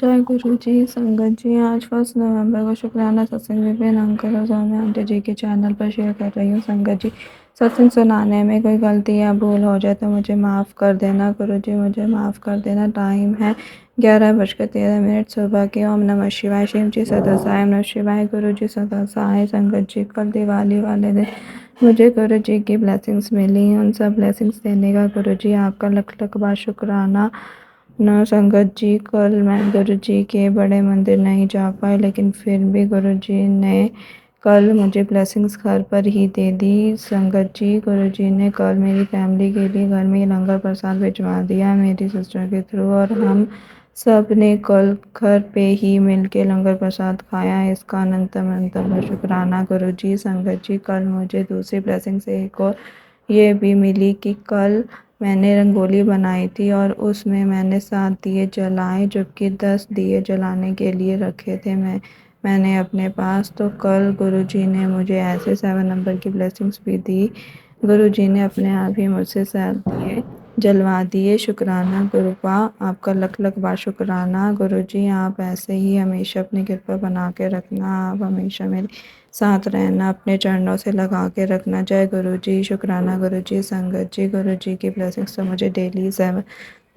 जय गुरु जी। संगत जी, आज 1 नवंबर को शुक्राना सत्संग विभिन्न अंकल और स्वामी आंटी जी के चैनल पर शेयर कर रही हूँ। संगत जी, सत्संग सुनाने में कोई गलती या भूल हो जाए तो मुझे माफ़ कर देना। गुरु जी, मुझे माफ़ कर देना। टाइम है 11:13 सुबह के। ओम नमः शिवाय। शिव जी सदा साई। ओम नमः शिवाय। गुरु जी सदा साई। संगत जी, कल दिवाली वाले दिन मुझे गुरु जी की ब्लेसिंग्स मिली। उन सब ब्लेसिंग्स देने का गुरु जी आपका लख लख बार शुक्राना। ना संगत जी, कल मैं गुरु जी के बड़े मंदिर नहीं जा पाई, लेकिन फिर भी गुरु जी ने कल मुझे ब्लेसिंग्स घर पर ही दे दी। संगत जी, गुरु जी ने कल मेरी फैमिली के लिए घर में लंगर प्रसाद भिजवा दिया मेरी सिस्टर के थ्रू, और हम सब ने कल घर पे ही मिलके लंगर प्रसाद खाया। इसका अनंतम शुक्राना गुरु जी। संगत जी, कल मुझे दूसरी ब्लेसिंग से एक और ये भी मिली कि कल मैंने रंगोली बनाई थी और उसमें मैंने 7 दिए जलाए, जबकि 10 दिए जलाने के लिए रखे थे मैंने अपने पास। तो कल गुरुजी ने मुझे ऐसे 7 नंबर की ब्लेसिंग्स भी दी। गुरुजी ने अपने आप ही मुझसे 7 दिए जलवा दिए। शुक्राना गुरु का, आपका लख लख बार शुक्राना। गुरुजी, आप ऐसे ही हमेशा अपनी कृपा बना के रखना। आप हमेशा मेरे साथ रहना, अपने चरणों से लगा के रखना। जय गुरु जी। शुक्राना गुरु जी। संगत जी, गुरु जी की ब्लेसिंग्स तो मुझे डेली 7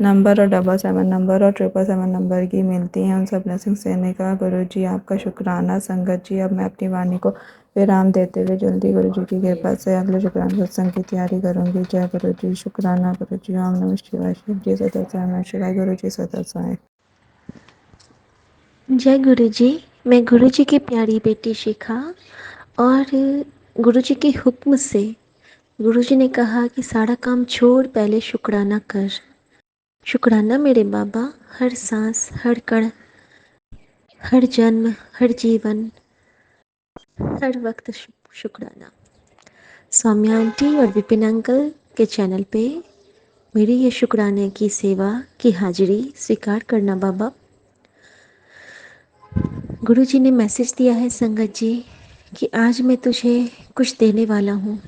नंबर और 777 नंबर और 777 नंबर की मिलती हैं। उन सब ब्लेसिंग्स देने का गुरु जी आपका शुक्राना। संगत जी, अब मैं अपनी वाणी को विराम देते हुए जल्दी गुरु जी की कृपा से अगले शुक्राना सत्संग की तैयारी करूंगी। जय गुरु जी। शुक्राना गुरु जी। ओम नमः शिवाय। शिव जी सदा साई। नमः शिवाय। गुरु जी सदा साई। जय गुरु जी। मैं गुरु जी की प्यारी बेटी शिखा, और गुरु जी के हुक्म से गुरु जी ने कहा कि सारा काम छोड़, पहले शुक्राना कर। शुक्राना मेरे बाबा, हर सांस, हर कण, हर जन्म, हर जीवन, हर वक्त शुक्राना। सौम्या आंटी और विपिन अंकल के चैनल पे मेरी ये शुक्राने की सेवा की हाजिरी स्वीकार करना बाबा। गुरु जी ने मैसेज दिया है संगत जी कि आज मैं तुझे कुछ देने वाला हूँ।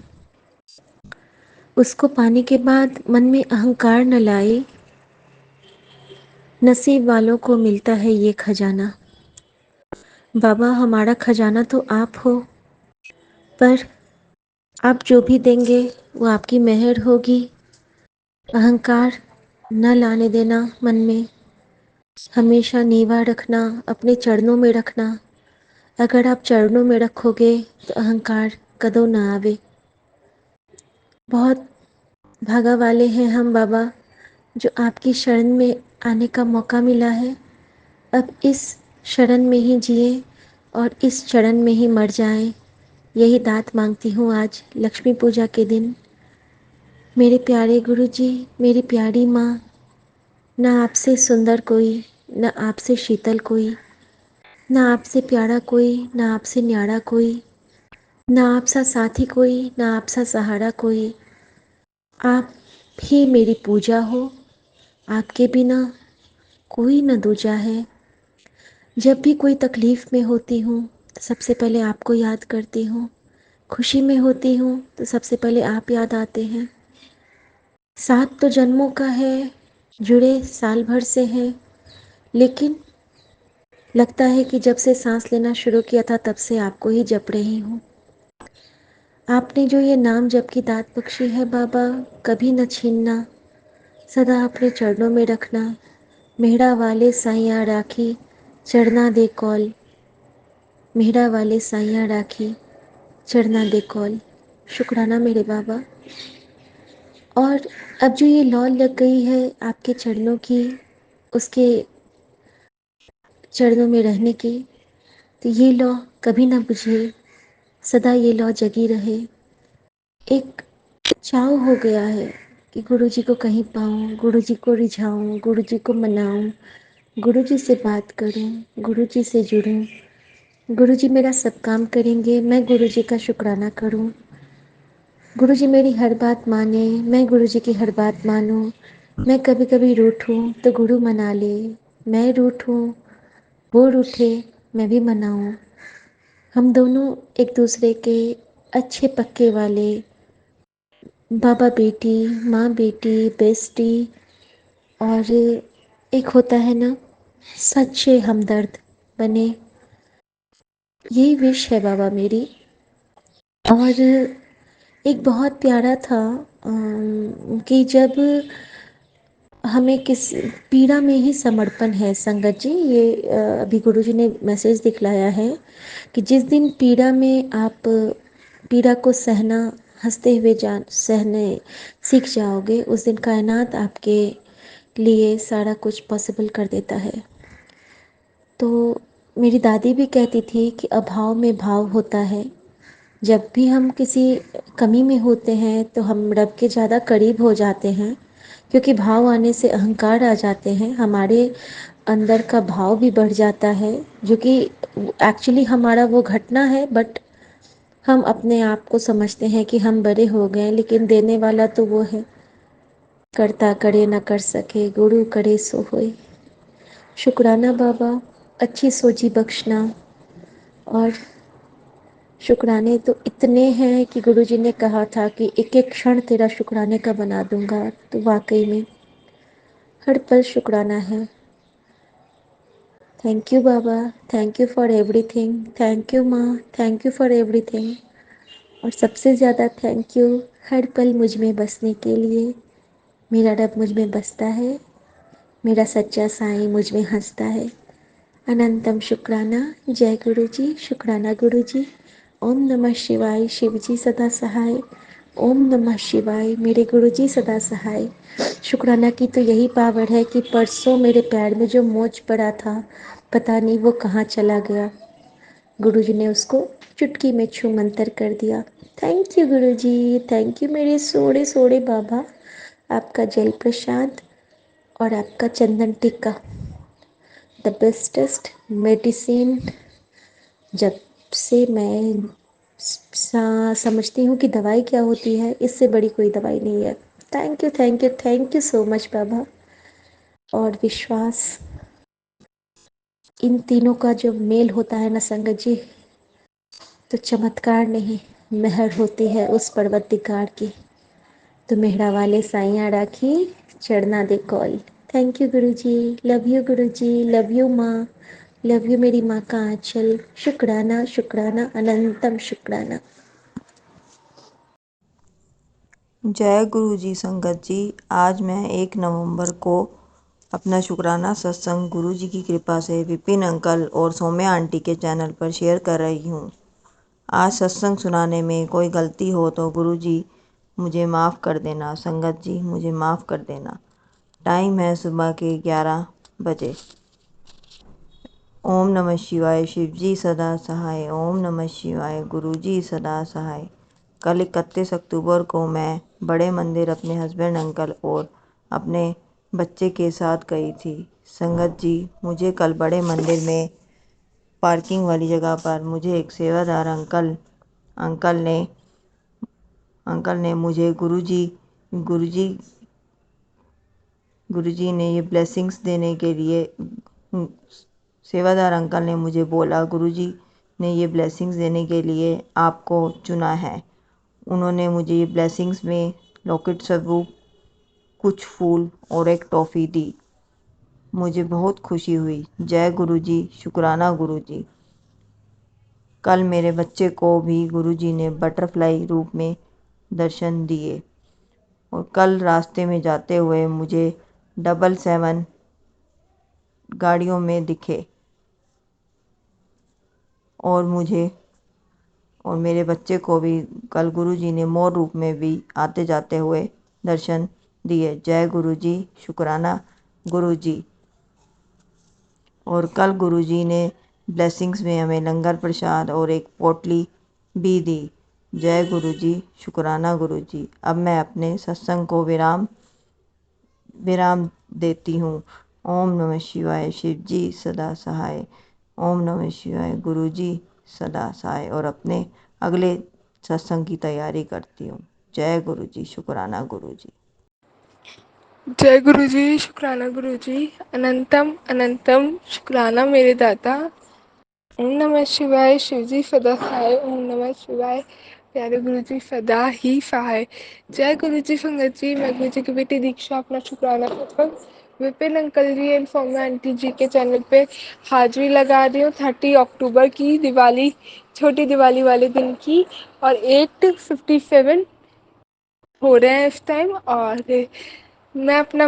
उसको पाने के बाद मन में अहंकार न लाए। नसीब वालों को मिलता है ये खजाना। बाबा, हमारा खजाना तो आप हो, पर आप जो भी देंगे वो आपकी मेहर होगी। अहंकार न लाने देना मन में, हमेशा नीवा रखना, अपने चरणों में रखना। अगर आप चरणों में रखोगे तो अहंकार कदों न आवे। बहुत भागा वाले हैं हम बाबा, जो आपकी शरण में आने का मौका मिला है। अब इस शरण में ही जिए और इस चरण में ही मर जाएं, यही दात मांगती हूँ आज लक्ष्मी पूजा के दिन। मेरे प्यारे गुरु जी, मेरी प्यारी माँ, ना आपसे सुंदर कोई, ना आपसे शीतल कोई, ना आपसे प्यारा कोई, ना आपसे न्यारा कोई, ना आपसा साथी कोई, ना आपसा सहारा कोई। आप ही मेरी पूजा हो, आपके बिना कोई न दूजा है। जब भी कोई तकलीफ़ में होती हूँ तो सबसे पहले आपको याद करती हूँ। खुशी में होती हूँ तो सबसे पहले आप याद आते हैं। साथ तो जन्मों का है, जुड़े साल भर से हैं, लेकिन लगता है कि जब से सांस लेना शुरू किया था तब से आपको ही जप रही हूँ। आपने जो ये नाम जप की दात बख्शी है बाबा, कभी न छीनना, सदा अपने चरणों में रखना। मेहरा वाले साइया राखी, चढ़ना दे कौल। मेहरा वाले साइया राखी, चढ़ना दे कौल। शुक्राना मेरे बाबा। और अब जो ये लौ लग गई है आपके चरणों की, उसके चरणों में रहने की, तो ये लौ कभी ना बुझे, सदा ये लौ जगी रहे। एक चाव हो गया है कि गुरु जी को कहीं पाऊँ, गुरु जी को रिझाऊँ, गुरु जी को मनाऊँ, गुरु जी से बात करूँ, गुरु जी से जुड़ूँ। गुरु जी मेरा सब काम करेंगे, मैं गुरु जी का शुक्राना करूँ। गुरु जी मेरी हर बात माने, मैं गुरु जी की हर बात मानूँ। मैं कभी कभी रूठूँ तो गुरु मना ले, मैं रूठूँ वो रूठे मैं भी मनाऊँ। हम दोनों एक दूसरे के अच्छे पक्के वाले बाबा बेटी, माँ बेटी, बेस्टी। और एक होता है ना सच्चे हमदर्द बने, यही विश है बाबा मेरी। और एक बहुत प्यारा था कि जब हमें किस पीड़ा में ही समर्पण है संगत जी, ये अभी गुरुजी ने मैसेज दिखलाया है कि जिस दिन पीड़ा में आप पीड़ा को सहना, हंसते हुए जान सहने सीख जाओगे, उस दिन कायनात आपके लिए सारा कुछ पॉसिबल कर देता है। तो मेरी दादी भी कहती थी कि अभाव में भाव होता है। जब भी हम किसी कमी में होते हैं तो हम रब के ज़्यादा करीब हो जाते हैं, क्योंकि भाव आने से अहंकार आ जाते हैं, हमारे अंदर का भाव भी बढ़ जाता है, जो कि एक्चुअली हमारा वो घटना है, बट हम अपने आप को समझते हैं कि हम बड़े हो गए, लेकिन देने वाला तो वो है। करता करे न कर सके, गुरु करे सो होए। शुक्राना बाबा, अच्छी सोची बख्शना। और शुक्राने तो इतने हैं कि गुरुजी ने कहा था कि एक एक क्षण तेरा शुक्राने का बना दूंगा, तो वाकई में हर पल शुक्राना है। Thank you Baba, thank you for everything, thank you माँ, थैंक यू फॉर एवरीथिंग। और सबसे ज़्यादा थैंक यू हर पल मुझ में बसने के लिए। मेरा रब मुझ में बसता है, मेरा सच्चा साईं मुझ में हंसता है। अनंतम शुक्राना। जय गुरु जी, शुक्राना गुरु जी। ओम नमः शिवाय, शिव जी सदा सहाय। ओम नमः शिवाय, मेरे गुरु जी सदा सहाय। शुक्राना की तो यही पावर है कि परसों मेरे पैर में जो मोच पड़ा था, पता नहीं वो कहाँ चला गया। गुरु जी ने उसको चुटकी में छू मंतर कर दिया। Thank you Guru ji, thank you मेरे सोड़े सोड़े बाबा। आपका जल प्रसाद और आपका चंदन टिक्का द बेस्टेस्ट मेडिसिन। जब से मैं समझती हूँ कि दवाई क्या होती है, इससे बड़ी कोई दवाई नहीं है। Thank you, thank you, thank you so much बाबा। और विश्वास, इन तीनों का जो मेल होता है ना संगत जी, तो चमत्कार नहीं, मेहर होती है उस पर्वतिकार की। तो मेहरा वाले साइया राखी, चढ़ना they call. Thank you Guru ji, love you Guru ji, love you माँ, लव यू मेरी माँ का आंचल। शुक्राना, शुक्राना, अनंतम शुक्राना। जय गुरु जी संगत जी। आज मैं 1 नवंबर को अपना शुक्राना सत्संग गुरु जी की कृपा से विपिन अंकल और सौम्या आंटी के चैनल पर शेयर कर रही हूँ। आज सत्संग सुनाने में कोई गलती हो तो गुरु जी मुझे माफ़ कर देना। संगत जी मुझे माफ़ कर देना। टाइम है सुबह के 11 बजे। ओम नमः शिवाय, शिव जी सदा सहाय। ओम नमः शिवाय, गुरु जी सदा सहाय। कल 31 अक्टूबर को मैं बड़े मंदिर अपने हस्बैंड अंकल और अपने बच्चे के साथ गई थी। संगत जी मुझे कल बड़े मंदिर में पार्किंग वाली जगह पर मुझे एक सेवादार अंकल ने मुझे गुरुजी ने ये ब्लेसिंग्स देने के लिए सेवादार अंकल ने मुझे बोला, गुरुजी ने ये ब्लेसिंग्स देने के लिए आपको चुना है। उन्होंने मुझे ये ब्लेसिंग्स में लॉकेट स्वरूप कुछ फूल और एक टॉफ़ी दी। मुझे बहुत खुशी हुई। जय गुरुजी, शुक्राना गुरुजी। कल मेरे बच्चे को भी गुरुजी ने बटरफ्लाई रूप में दर्शन दिए और कल रास्ते में जाते हुए मुझे 777 गाड़ियों में दिखे और मेरे बच्चे को भी कल गुरुजी ने मोर रूप में भी आते जाते हुए दर्शन दिए। जय गुरुजी, शुक्राना गुरुजी। और कल गुरुजी ने ब्लेसिंग्स में हमें लंगर प्रसाद और एक पोटली भी दी। जय गुरुजी, शुक्राना गुरुजी। अब मैं अपने सत्संग को विराम देती हूँ। ओम नमः शिवाय, शिव जी सदा सहाय। ओम नमः शिवाय, गुरु जी सदा सहाय। और अपने अगले सत्संग की तैयारी करती हूँ। जय गुरु जी, शुक्राना गुरु जी। जय गुरु जी, शुक्राना गुरु जी। अनंतम अनंतम शुक्राना मेरे दाता। ओम नमः शिवाय, शिव जी सदा सहाय। ओम नमः शिवाय, प्यारे गुरु जी सदा ही सहाय। जय गुरु जी संगत जी, मैं गुरु जी की बेटी दीक्षा अपना शुक्राना सत्संग Vipin uncle ji and Saumya aunty ji के चैनल पे हाजिरी लगा रही हूँ 30 अक्टूबर की, दिवाली, छोटी दिवाली वाले दिन की, और 8:57 हो रहे हैं इस टाइम। और मैं अपना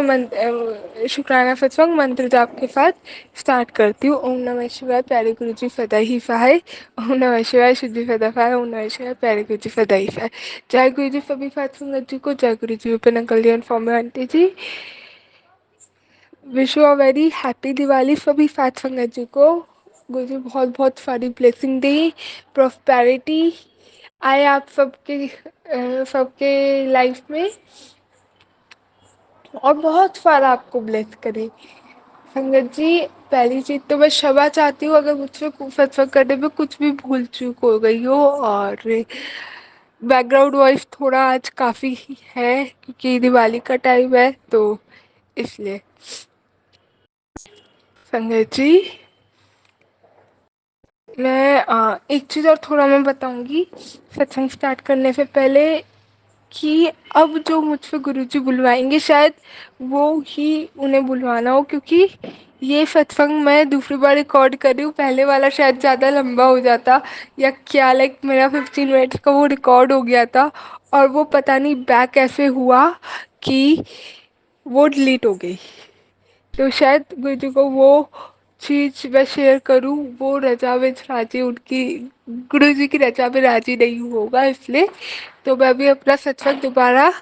शुक्राना सत्संग मंत्र जाप के साथ स्टार्ट करती हूँ। ओम नमः शिवाय, प्यारे गुरु जी सदा ही सहाय। ओम नमः शिवाय, शुद्धि सदा सहाय। ओम नमः शिवाय, प्यारे गुरु जी सदा ही सहाय। जय गुरु जी सभी साथ संगत जी को, जय गुरु ji Vipin uncle ji and Saumya aunty ji. Wish you a very happy Diwali सभी साथ संगत जी को। गुरु जी बहुत बहुत सारी ब्लेसिंग दी, प्रॉस्पेरिटी आए आप सबके लाइफ में, और बहुत सारा आपको ब्लेस करे। संगत जी, पहली चीज तो मैं क्षमा चाहती हूँ अगर मुझसे सत्संग करने में कुछ भी भूल चूक हो गई हो, और बैकग्राउंड वॉइस थोड़ा आज काफ़ी है क्योंकि दिवाली का टाइम है, तो इसलिए। संगत जी, मैं एक चीज़ और थोड़ा मैं बताऊंगी सत्संग स्टार्ट करने से पहले, कि अब जो मुझसे गुरुजी बुलवाएंगे शायद वो ही उन्हें बुलवाना हो, क्योंकि ये सत्संग मैं दूसरी बार रिकॉर्ड कर रही हूँ। पहले वाला शायद ज़्यादा लंबा हो जाता या क्या, लाइक मेरा 15 मिनट्स का वो रिकॉर्ड हो गया था, और वो पता नहीं बैक ऐसे हुआ कि वो डिलीट हो गई। तो शायद गुरुजी को वो चीज़ मैं शेयर करूँ, वो रजा में राजी, उनकी गुरुजी की रजा में राजी नहीं होगा, इसलिए तो मैं भी अपना सत्संग दोबारा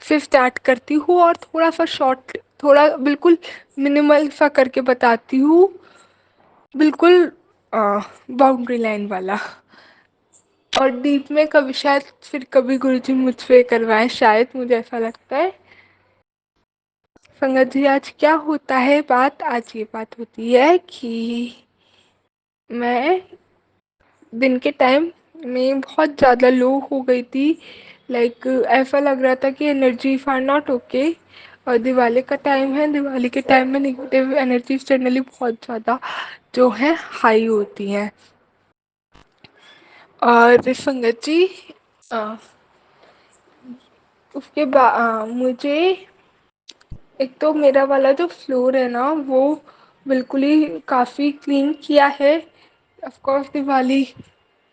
से स्टार्ट करती हूँ, और थोड़ा सा शॉर्ट, थोड़ा बिल्कुल मिनिमल सा करके बताती हूँ, बिल्कुल बाउंड्री लाइन वाला। और डीप में कभी शायद फिर कभी गुरुजी मुझसे करवाएं, शायद, मुझे ऐसा लगता है। संगत जी, आज क्या होता है बात, आज ये बात होती है कि मैं दिन के टाइम में बहुत ज़्यादा लो हो गई थी, लाइक ऐसा लग रहा था कि एनर्जी फॉर नॉट ओके। और दिवाली का टाइम है, दिवाली के टाइम में नेगेटिव एनर्जी जनरली बहुत ज़्यादा जो है हाई होती हैं। और संगत जी, अ, उसके बाद मुझे, एक तो मेरा वाला जो फ्लोर है ना, वो बिल्कुल ही काफ़ी क्लीन किया है। ऑफ कोर्स दिवाली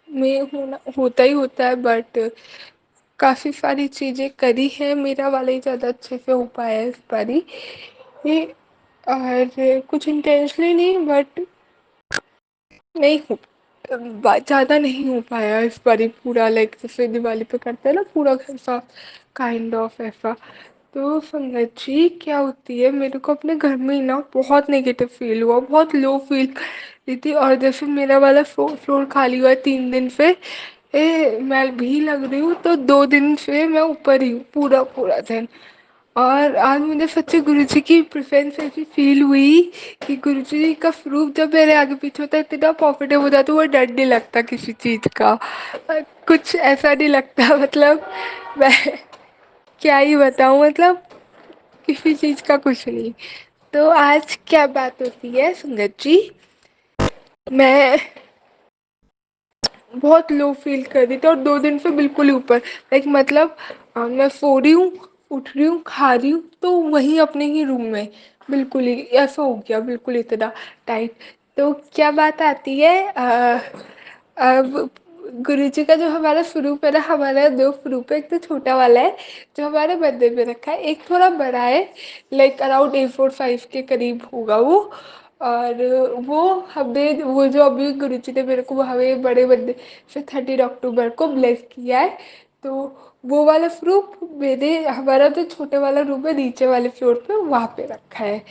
में होना होता ही होता है, बट काफ़ी सारी चीज़ें करी है, मेरा वाला ही ज़्यादा अच्छे से हो पाया है इस बारी ये। और कुछ इंटेंशनली नहीं, बट नहीं हो, ज़्यादा नहीं हो पाया इस बारी पूरा, लाइक जैसे दिवाली पे करते हैं ना पूरा घर साफ, काइंड ऑफ ऐसा। तो संगत जी, क्या होती है, मेरे को अपने घर में ही ना बहुत नेगेटिव फील हुआ, बहुत लो फील कर रही थी। और जैसे मेरा वाला फ्लोर खाली हुआ है 3 दिन से, मैं भी लग रही हूँ, तो 2 दिन से मैं ऊपर ही हूँ पूरा पूरा दिन। और आज मुझे सच्ची गुरुजी की प्रेजेंस ऐसी फील हुई कि गुरुजी का स्वरूप जब मेरे आगे पीछे होता है, इतना पॉजिटिव हो जाता है, वो डर नहीं लगता किसी चीज़ का, कुछ ऐसा नहीं लगता, मतलब मैं क्या ही बताऊँ, मतलब किसी चीज़ का कुछ नहीं। तो आज क्या बात होती है संगत जी, मैं बहुत लो फील कर रही थी, और 2 दिन से बिल्कुल ही ऊपर, लाइक मतलब मैं सो रही हूँ, उठ रही हूँ, खा रही हूँ, तो वहीं अपने ही रूम में बिल्कुल ही ऐसा हो गया, बिल्कुल इतना टाइट। तो क्या बात आती है, अब गुरुजी का जो हमारा स्वरूप है ना, हमारा 2 स्वरूप है, एक तो छोटा वाला है जो हमारे बर्थडे पे रखा है, एक थोड़ा बड़ा है, लाइक अराउंड A4 साइज के करीब होगा वो। और वो जो अभी गुरुजी ने मेरे को हमें बड़े बर्थडे से 30 अक्टूबर को ब्लेस किया है, तो वो वाला प्रूफ मेरे, हमारा जो छोटे वाला रूम है नीचे वाले फ्लोर पे, वहाँ पे रखा है,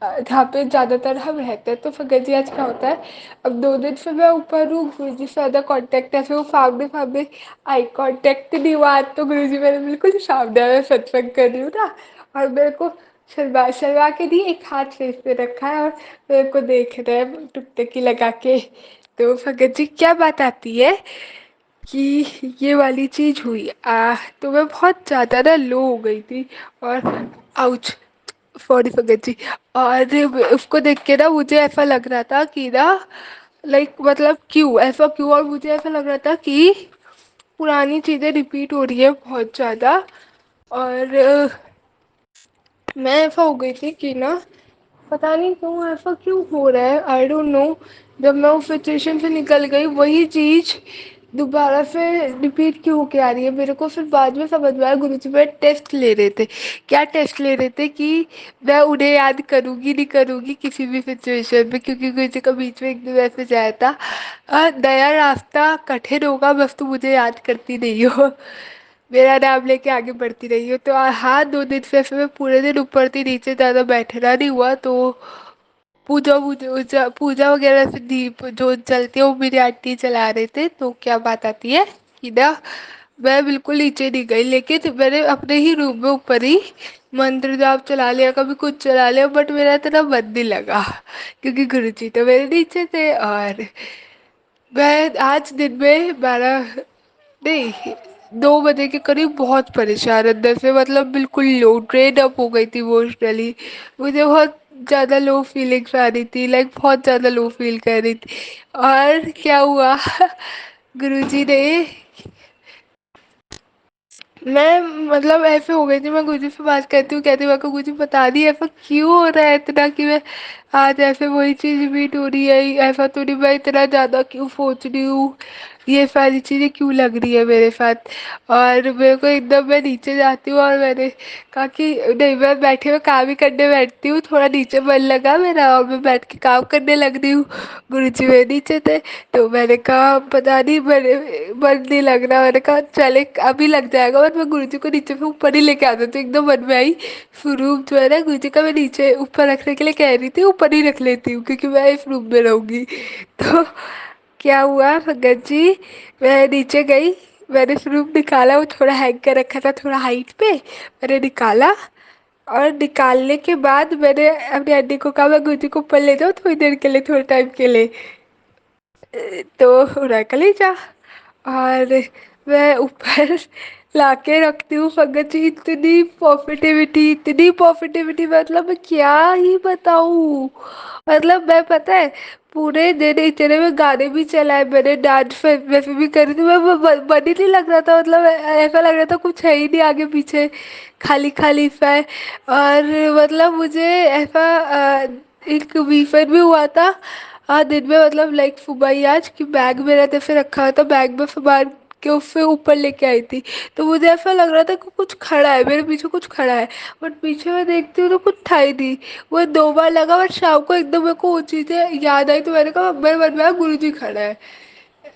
जहाँ पे ज़्यादातर हम रहते हैं। तो फगत जी, आज क्या होता है, अब 2 दिन से मैं ऊपर हूँ, गुरु जी से ज़्यादा कॉन्टेक्ट है, फिर वो सामने सामने आई कॉन्टेक्ट नहीं हुआ, आज तो गुरु जी मेरे बिल्कुल सामने, मैं सत्संग कर रही हूँ ना, और मेरे को शर्मा शर्मा के नहीं, एक हाथ फेस पे रखा है, और मेरे को देख रहे हैं टुकटकी लगा के। तो भगत जी, क्या बात आती है कि ये वाली चीज़ हुई, तो मैं बहुत ज़्यादा ना लो हो गई थी, और आउच, सॉरी भगत जी। और उसको देख के ना मुझे ऐसा लग रहा था कि ना, लाइक मतलब क्यों ऐसा क्यों, और मुझे ऐसा लग रहा था कि पुरानी चीज़ें रिपीट हो रही है बहुत ज़्यादा। और मैं ऐसा हो गई थी कि ना, पता नहीं क्यों ऐसा क्यों हो रहा है, आई डोंट नो। जब मैं उस सिचुएशन से निकल गई वही चीज़ दोबारा से रिपीट क्यों होके आ रही है मेरे को। फिर बाद में समझ में आया, गुरुजी मेरे टेस्ट ले रहे थे। क्या टेस्ट ले रहे थे कि मैं उन्हें याद करूँगी नहीं करूँगी किसी भी सिचुएशन में, क्योंकि गुरुजी का बीच में एक दिन ऐसे जाया था, नया रास्ता कठिन होगा बस तू मुझे याद करती नहीं हो, मेरा नाम लेके आगे बढ़ती रही हो। तो हाँ, 2 दिन से फिर मैं पूरे दिन ऊपर थी, नीचे ज़्यादा बैठना नहीं हुआ। तो पूजा पूजा पूजा वगैरह से दीप जो जलती है वो मेरी आंटी चला रहे थे। तो क्या बात आती है कि ना, मैं बिल्कुल नीचे नहीं गई, लेकिन मैंने अपने ही रूम में ऊपर ही मंत्र जाप चला लिया, कभी कुछ चला लिया, बट मेरा इतना मन नहीं लगा क्योंकि गुरुजी तो मेरे नीचे थे। और मैं आज दिन में 12 नहीं 2 बजे के करीब बहुत परेशान अंदर से, मतलब बिल्कुल लो ड्रेन अप हो गई थी इमोशनली। मुझे बहुत ज़्यादा लो फीलिंग्स आ रही थी, लाइक बहुत ज़्यादा लो फील कर रही थी। और क्या हुआ गुरुजी ने, मैं मतलब ऐसे हो गई थी, मैं गुरुजी से बात करती हूँ, कहती हूँ को गुरुजी बता दी ऐसा क्यों हो रहा है इतना, कि मैं आज ऐसे वही चीज़ रिपीट हो रही है, ऐसा तो नहीं, मैं इतना ज़्यादा क्यों सोच रही हूँ, ये सारी चीज़ें क्यों लग रही है मेरे साथ। और मेरे को एकदम, मैं नीचे जाती हूँ और मैंने कहा कि नहीं, मैं बैठे हुए काम ही करने बैठती हूँ, थोड़ा नीचे मन लगा मेरा और मैं बैठ के काम करने लग रही हूँ। गुरुजी मेरे नीचे थे, तो मैंने कहा पता नहीं, मेरे मन नहीं लग रहा, मैंने कहा चले अभी लग जाएगा, और मैं गुरुजी को नीचे से ऊपर ही लेके आता, तो एकदम मन में आई रूम जो है ना गुरुजी का, मैं नीचे ऊपर रखने के लिए कह रही थी, ऊपर ही रख लेती हूँ क्योंकि मैं इस रूम में रहूँगी। तो क्या हुआ भगत जी, मैं नीचे गई, मैंने स्वरूप निकाला, वो थोड़ा हैंग कर रखा था थोड़ा हाइट पे, मैंने निकाला। और निकालने के बाद मैंने अपनी आंटी को कहा मैं गुरुजी को ऊपर ले जाऊँ थोड़ी देर के लिए, थोड़े टाइम के लिए। तो उन्होंने ले जा। और मैं ऊपर लाके रखती हूँ संगत जी, इतनी पॉजिटिविटी, मतलब मैं क्या ही बताऊँ। मतलब मैं, पता है, पूरे दिन इतने में गाने भी चलाए मैंने, डांस वैसे भी करी थी, मैं मन ही नहीं लग रहा था, मतलब ऐसा लग रहा था कुछ है ही नहीं आगे पीछे, खाली खाली सा है। और मतलब मुझे ऐसा एक वीफर भी हुआ था दिन में, मतलब लाइक सुबह ही आज कि बैग मेरा जैसे रखा हुआ था, बैग में सामान के उससे ऊपर लेके आई थी, तो मुझे ऐसा लग रहा था कि कुछ खड़ा है मेरे पीछे, कुछ खड़ा है। बट पीछे मैं देखती हूँ तो कुछ था ही नहीं। वो 2 बार लगा और शाम को एकदम मेरे को वो चीज़ें याद आई, तो मैंने कहा मेरे मन में गुरु जी खड़ा है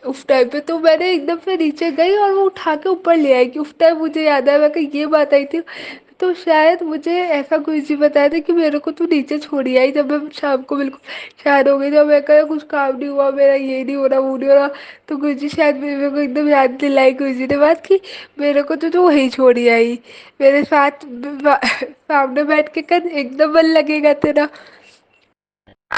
उस टाइम पे। तो मैंने एकदम से नीचे गई और वो उठा के ऊपर ले आई, कि उस टाइम मुझे याद आया, मैं कहा ये बात आई थी। तो शायद मुझे ऐसा कोई चीज़ बताया था कि मेरे को तू नीचे छोड़ी आई, जब मैं शाम को बिल्कुल शायद हो गई, तो मैं कहा कुछ काम नहीं हुआ मेरा, ये नहीं हो रहा, वो नहीं हो रहा। तो गुरुजी शायद मेरे को एकदम याद दिलाई गुरुजी ने बात की, मेरे को तो तू वहीं छोड़ी आई मेरे साथ, सामने बैठ के कर एकदम मन लगेगा तेरा।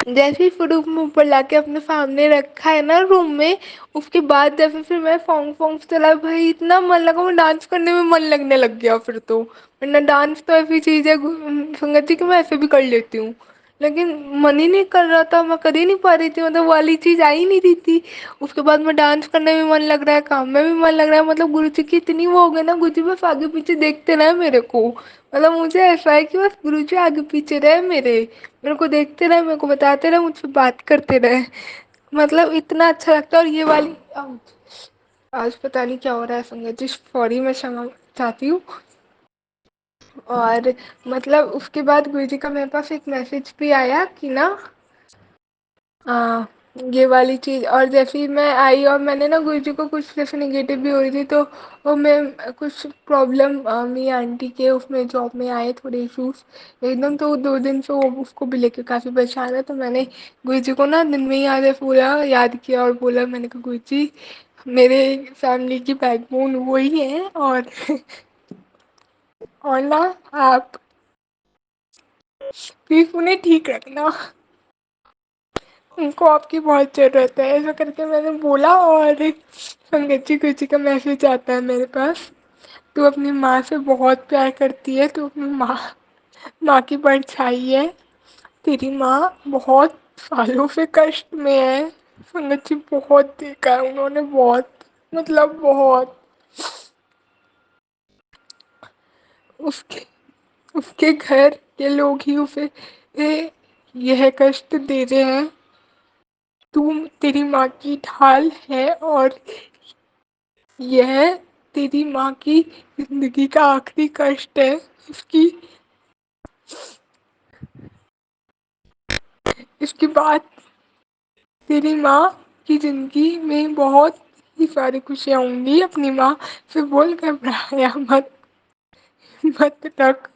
जैसे ही फिर रूम में ऊपर लाके अपने सामने रखा है ना रूम में, उसके बाद जैसे फिर मैं सॉन्ग सॉन्ग चला, भाई इतना मन लगा, मैं डांस करने में मन लगने लग गया फिर तो। वरना डांस तो ऐसी चीज़ है संगत जी कि मैं ऐसे भी कर लेती हूँ, लेकिन मन ही नहीं कर रहा था, मैं कर ही नहीं पा रही थी, मतलब वो वाली चीज़ आ ही नहीं रही थी। उसके बाद मैं डांस करने में मन लग रहा है, काम में भी मन लग रहा है, मतलब गुरु जी की इतनी वो हो गई ना, गुरु जी बस आगे पीछे देखते रहे मेरे को। मतलब मुझे ऐसा है कि बस गुरु जी आगे पीछे रहे मेरे को देखते रहे, मेरे को बताते रहे, मुझसे बात करते रहे, मतलब इतना अच्छा लगता है। और ये वाली आज पता नहीं क्या हो रहा है संगत जी, सॉरी, मैं क्षमा चाहती हूँ। और मतलब उसके बाद गुरुजी का मेरे पास एक मैसेज भी आया कि ना, हाँ, ये वाली चीज़। और जैसे ही मैं आई और मैंने ना गुरुजी को कुछ जैसे नेगेटिव भी हो रही थी, तो वो मैं कुछ प्रॉब्लम मेरी आंटी के उसमें जॉब में आए थोड़े इश्यूज एकदम, तो 2 दिन से वो उसको भी लेके काफ़ी परेशान है। तो मैंने गुरुजी को ना दिन में ही आधे पूरा याद किया और बोला, मैंने कहा गुरुजी मेरे फैमिली की बैकबोन वो ही है, और ना आप प्लीज़ उन्हें ठीक रखना, उनको आपकी बहुत ज़रूरत है, ऐसा करके मैंने बोला। और संगत जी गुरुजी का मैसेज आता है मेरे पास, तू अपनी माँ से बहुत प्यार करती है, तू अपनी माँ माँ की परछाई है, तेरी माँ बहुत सालों से कष्ट में है। संगत जी बहुत देखा है उन्होंने, बहुत, मतलब बहुत। उसके उसके घर के लोग ही उसे यह कष्ट दे रहे हैं। तू तेरी माँ की ढाल है और यह तेरी माँ की जिंदगी का आखिरी कष्ट है। इसकी इसके बाद तेरी माँ की जिंदगी में बहुत ही सारी खुशियाँ होंगी। अपनी माँ से बोल घबराया मत, मत रख,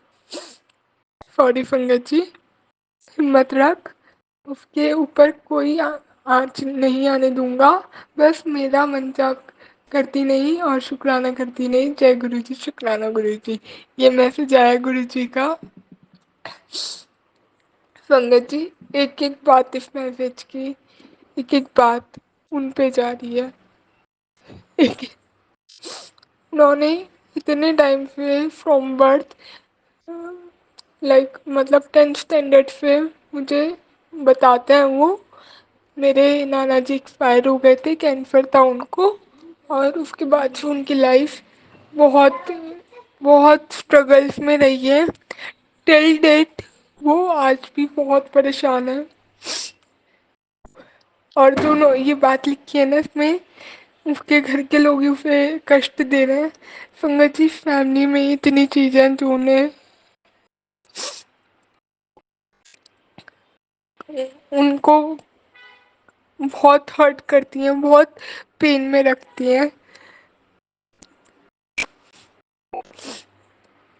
सॉरी संगत जी, हिम्मत रख, उसके ऊपर कोई आँच नहीं आने दूंगा। बस मेरा मजाक करती नहीं और शुक्राना करती नहीं। जय गुरु जी, शुक्राना गुरु जी। ये मैसेज आया गुरु जी का। संगत जी, एक एक बात इस मैसेज की, एक एक बात उन पे जा रही है। एक उन्होंने इतने टाइम से फ्रॉम बर्थ, लाइक मतलब 10th स्टैंडर्ड से मुझे बताते हैं वो, मेरे नाना जी एक्सपायर हो गए थे, कैंसर था उनको। और उसके बाद से उनकी लाइफ बहुत बहुत स्ट्रगल्स में रही है टिल डेट। वो आज भी बहुत परेशान है। और जो ये बात लिखी है ना इसमें, उसके घर के लोग ही उसे कष्ट दे रहे हैं। संगत जी, फैमिली में ही इतनी चीज़ें हैं जो उन्हें उनको बहुत हर्ट करती हैं, बहुत पेन में रखती हैं।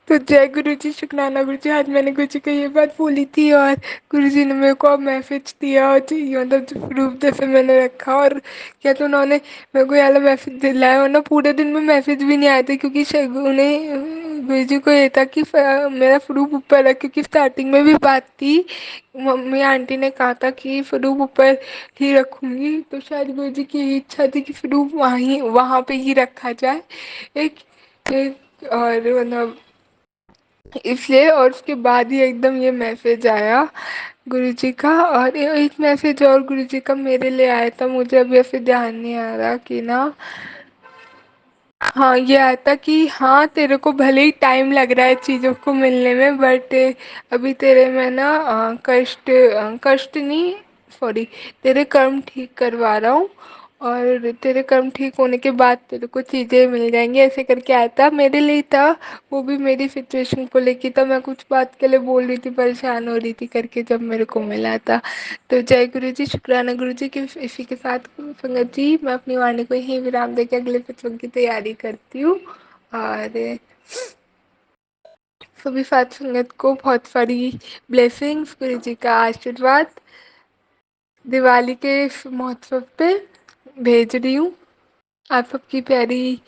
तो जय गुरु जी, शुक्राना गुरु जी। आज मैंने गुरु जी को ये बात बोली थी और गुरु जी ने मेरे को अब मैसेज दिया और मतलब प्रूफ जैसे मैंने रखा। और क्या तो उन्होंने मेरे को ये वाला मैसेज दिलाया, और ना पूरे दिन में मैसेज भी नहीं आए थे क्योंकि उन्हें गुरु जी को ये था कि मेरा प्रूफ ऊपर है, क्योंकि स्टार्टिंग में भी बात थी, मम्मी आंटी ने कहा था कि प्रूफ ऊपर ही रखूँगी। तो शायद गुरु जी की यही इच्छा थी कि प्रूफ वहाँ पे ही रखा जाए। एक और मतलब इसलिए, और उसके बाद ही एकदम ये मैसेज आया गुरुजी का। और एक मैसेज और गुरुजी का मेरे लिए आया था, मुझे अभी ऐसे ध्यान नहीं आ रहा कि ना, हाँ ये आया था कि हाँ तेरे को भले ही टाइम लग रहा है चीज़ों को मिलने में, बट अभी तेरे में ना कष्ट नहीं, सॉरी, तेरे कर्म ठीक करवा रहा हूँ और तेरे कर्म ठीक होने के बाद तेरे को चीज़ें मिल जाएंगी, ऐसे करके आया था। मेरे लिए था, वो भी मेरी सिचुएशन को लेके था। मैं कुछ बात के लिए बोल रही थी, परेशान हो रही थी करके, जब मेरे को मिला था। तो जय गुरु जी, शुक्राना गुरु जी। कि इसी के साथ संगत जी, मैं अपनी वाणी को यहीं विराम देकर अगले सत्संग की तैयारी करती हूँ। और सभी साथ संगत को बहुत सारी ब्लेसिंग्स, गुरु जी का आशीर्वाद दिवाली के इस महोत्सव पे भेज रही हूँ। आप सबकी प्यारी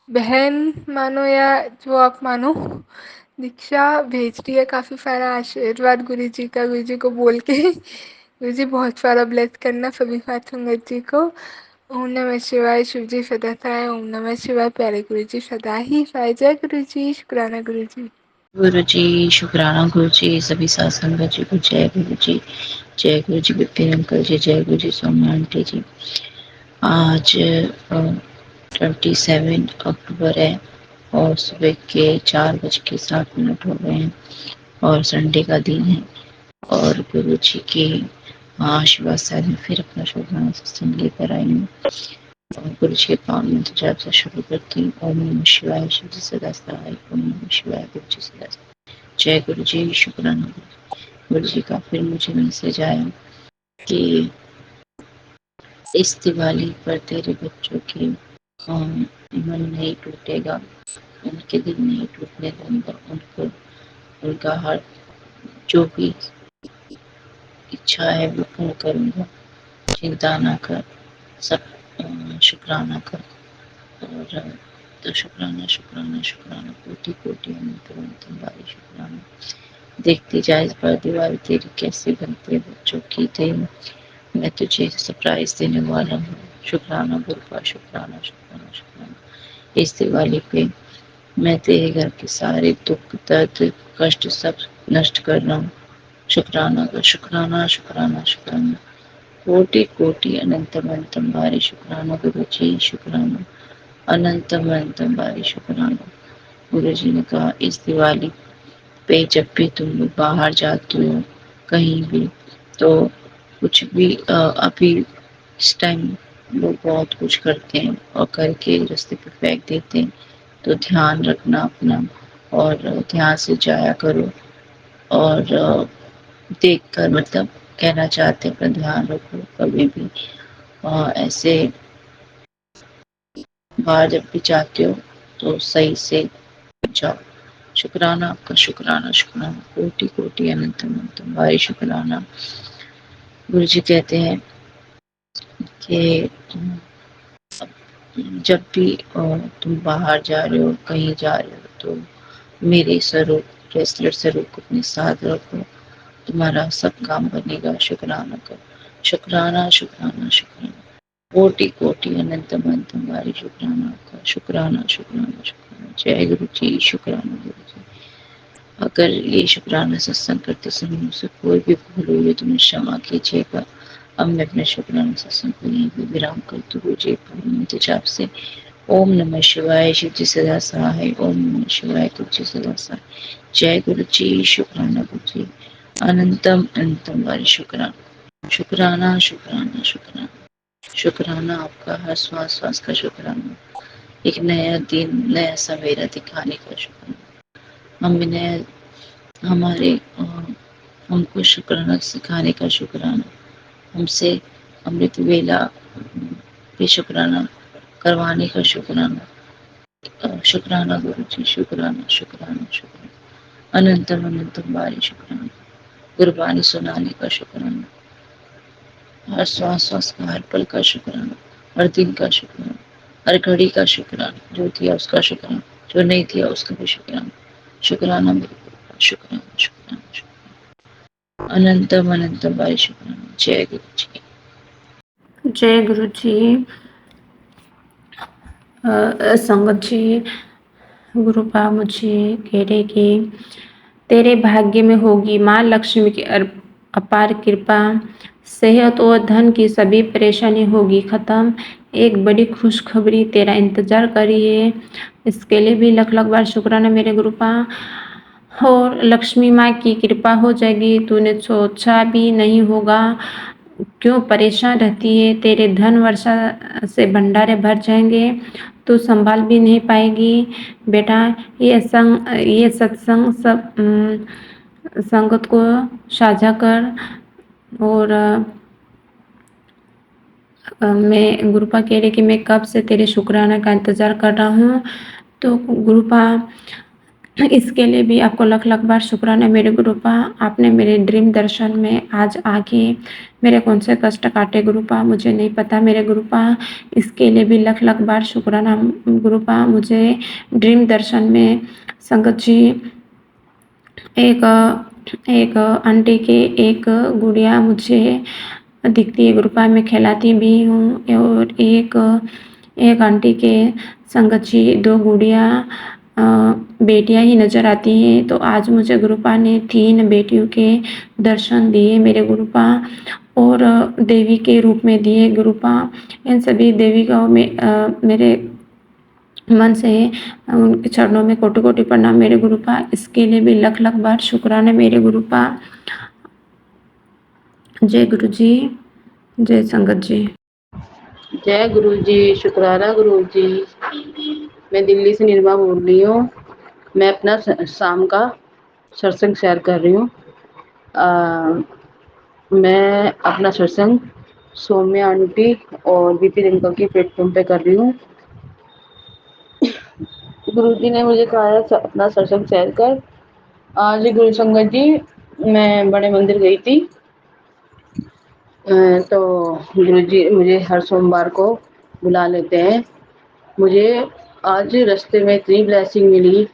बहन मानो या जो आप मानो, दीक्षा भेज रही है काफ़ी सारा आशीर्वाद गुरु जी का, गुरु जी को बोल के गुरु जी बहुत सारा ब्लेस करना सभी साथ संगत जी को। ओम नमः शिवाय, शिव जी सदा सहाय। ओम नमः शिवाय, प्यारे गुरु जी सदा ही सहाय। जय गुरु जी, शुक्राना गुरु जी। गुरु जी, शुक्राना गुरु जी, सभी साथ संगत जी को जय गुरु जी। जय गुरु जी विपिन अंकल जी, जय गुरु जी सौम्या आंटी जी। आज 27 अक्टूबर है और सुबह के 4:07 हो गए हैं और संडे का दिन है। और गुरु जी के आशीर्वाद से मैं फिर अपना शुभकामना सत्संग लेकर आई हूँ और गुरु जी के पावन मंत्र जाप से शुरू करती हूँ। ओम नमः शिवाय, शिव जी सदा सहाय। ओम नमः शिवाय, गुरु जी सदा सहाय। जय गुरु जी, शुक्राना गुरु जी का फिर मुझे मैसेज आया कि इस दिवाली पर तेरे बच्चों की मन नहीं टूटेगा, उनके दिल नहीं टूटने दूंगा, उनको उनका हर जो भी इच्छा है वो पूर्ण करूंगा। चिंता ना कर, सब शुक्राना कर। और तो शुक्राना शुक्राना शुक्राना, कोटि कोटि अनंत अनंत बारी शुक्राना। देखती जा इस बार दिवाली तेरी कैसे बनती है बच्चों की। मैं तुझे सरप्राइज देने वाला हूँ। शुक्राना गुरुपा, शुक्राना शुक्राना शुक्राना। इस दिवाली पे मैं तेरे घर के सारे दुख दर्द कष्ट सब नष्ट कर रहा हूँ। शुक्राना कर, शुक्राना शुक्राना शुक्राना, कोटि कोटि अनंतम अनंतम बारी शुक्राना गुरु जी, शुक्राना अनंतम अनंतम बारी शुक्राना। गुरुजी ने कहा, इस दिवाली पे जब भी तुम लोग बाहर जाते हो कहीं भी, तो कुछ भी अभी इस टाइम लोग बहुत कुछ करते हैं और करके रास्ते पे फेंक देते हैं, तो ध्यान रखना अपना और ध्यान से जाया करो और देखकर, मतलब कहना चाहते हैं अपना ध्यान रखो कभी भी ऐसे बाहर जब भी जाते हो तो सही से जाओ। शुक्राना आपका, शुक्राना, शुक्राना, कोटि कोटि अनंत अनंत भारी शुक्राना। गुरु जी कहते हैं कि जब भी तुम बाहर जा रहे हो, कहीं जा रहे हो, तो मेरे स्वरूप, ब्रेसलेट स्वरूप को अपने साथ रखो, तुम्हारा सब काम बनेगा। शुक्राना करो, शुक्राना, शुक्राना, शुक्राना, कोटि कोटि अनंत अनंत भारी शुक्राना आपका, शुक्राना, शुक्राना, शुक्राना। जय गुरु जी, शुक्राना गुरु जी। अगर ये शुक्राना सत्संग करते समय मुझसे कोई भी भूल हुई है तो मुझे क्षमा कीजिएगा। अब मैं अपने शुक्राना सत्संग को यहीं पे विराम करती हूँ। जय पूर्ण जाप से ओम नमः शिवाय, शिव जी सदा सहाय, ओम नमः शिवाय, गुरु जी सदा सहाय। जय गुरु जी, शुक्राना गुरु जी, अनंतम अनंतम वारी शुक्राना, शुक्राना, शुक्राना, शुक्राना, शुक्राना आपका, हर श्वास श्वास का शुक्राना, एक नया दिन, नया सवेरा दिखाने का शुक्राना, हमें हमारे हमको शुक्राना सिखाने का शुक्राना, हमसे अमृत वेला पे शुक्राना करवाने का शुक्राना, शुक्राना गुरु जी, शुक्राना, शुक्राना, शुक्राना, अनंतम अनंतम बारी शुक्राना, गुरबानी सुनाने का शुक्राना, हर श्वास श्वास का, हर पल का शुक्राना, हर दिन का शुक्राना, हर घड़ी का शुक्राना, जो दिया उसका शुक्राना, जो नहीं दिया उसका भी शुक्राना, शुक्राना मेरे गुरु का, शुक्राना, शुक्राना, शुक्राना, अनंतम अनंतम बारी शुक्राना। जय गुरु जी। जय गुरु जी। संगत जी, गुरु बा मुझे कह रहे कि तेरे भाग्य में होगी माँ लक्ष्मी की अपार कृपा, सेहत और धन की सभी परेशानी होगी खत्म, एक बड़ी खुशखबरी तेरा इंतजार कर रही है। इसके लिए भी लख लख बार शुक्राना मेरे गुरु पा। और लक्ष्मी माँ की कृपा हो जाएगी, तूने सोचा भी नहीं होगा क्यों परेशान रहती है, तेरे धन वर्षा से भंडारे भर जाएंगे, तू संभाल भी नहीं पाएगी बेटा। ये सत्संग सब संगत को साझा कर। और मैं गुरुपा कह रही कि मैं कब से तेरे शुक्राना का इंतज़ार कर रहा हूँ। तो गुरुपा इसके लिए भी आपको लख लख बार शुक्राना मेरे गुरुपा। आपने मेरे ड्रीम दर्शन में आज आके मेरे कौन से कष्ट काटे गुरुपा मुझे नहीं पता मेरे गुरुपा। इसके लिए भी लख लख बार शुक्राना गुरुपा। मुझे ड्रीम दर्शन में संगत जी एक आंटी की एक गुड़िया मुझे दिखती है गुरुपा। मैं खिलाती भी हूँ। और एक आंटी के संगत जी दो गुड़िया बेटियां ही नजर आती हैं। तो आज मुझे गुरुपा ने 3 बेटियों के दर्शन दिए मेरे गुरुपा और देवी के रूप में दिए गुरुपा। इन सभी देविकाओं में मेरे मन से उनके चरणों में कोटि कोटि प्रणाम मेरे गुरुपा। इसके लिए भी लख लख बार शुक्राना मेरे गुरुपा। जय गुरु जी, जय संगत जी। जय गुरु जी, शुक्राना गुरु जी। मैं दिल्ली से निर्मा बोल रही हूँ। मैं अपना शाम का सत्संग शेयर कर रही हूँ। मैं अपना सत्संग सौम्या आंटी और बीपी रिंकल के प्लेटफॉर्म पे कर रही हूँ। गुरु जी ने मुझे कहा है अपना सत्संग शेयर कर। आज गुरु संगत जी मैं बड़े मंदिर गई थी। तो गुरु जी मुझे हर सोमवार को बुला लेते हैं। मुझे आज रास्ते में इतनी ब्लेसिंग मिली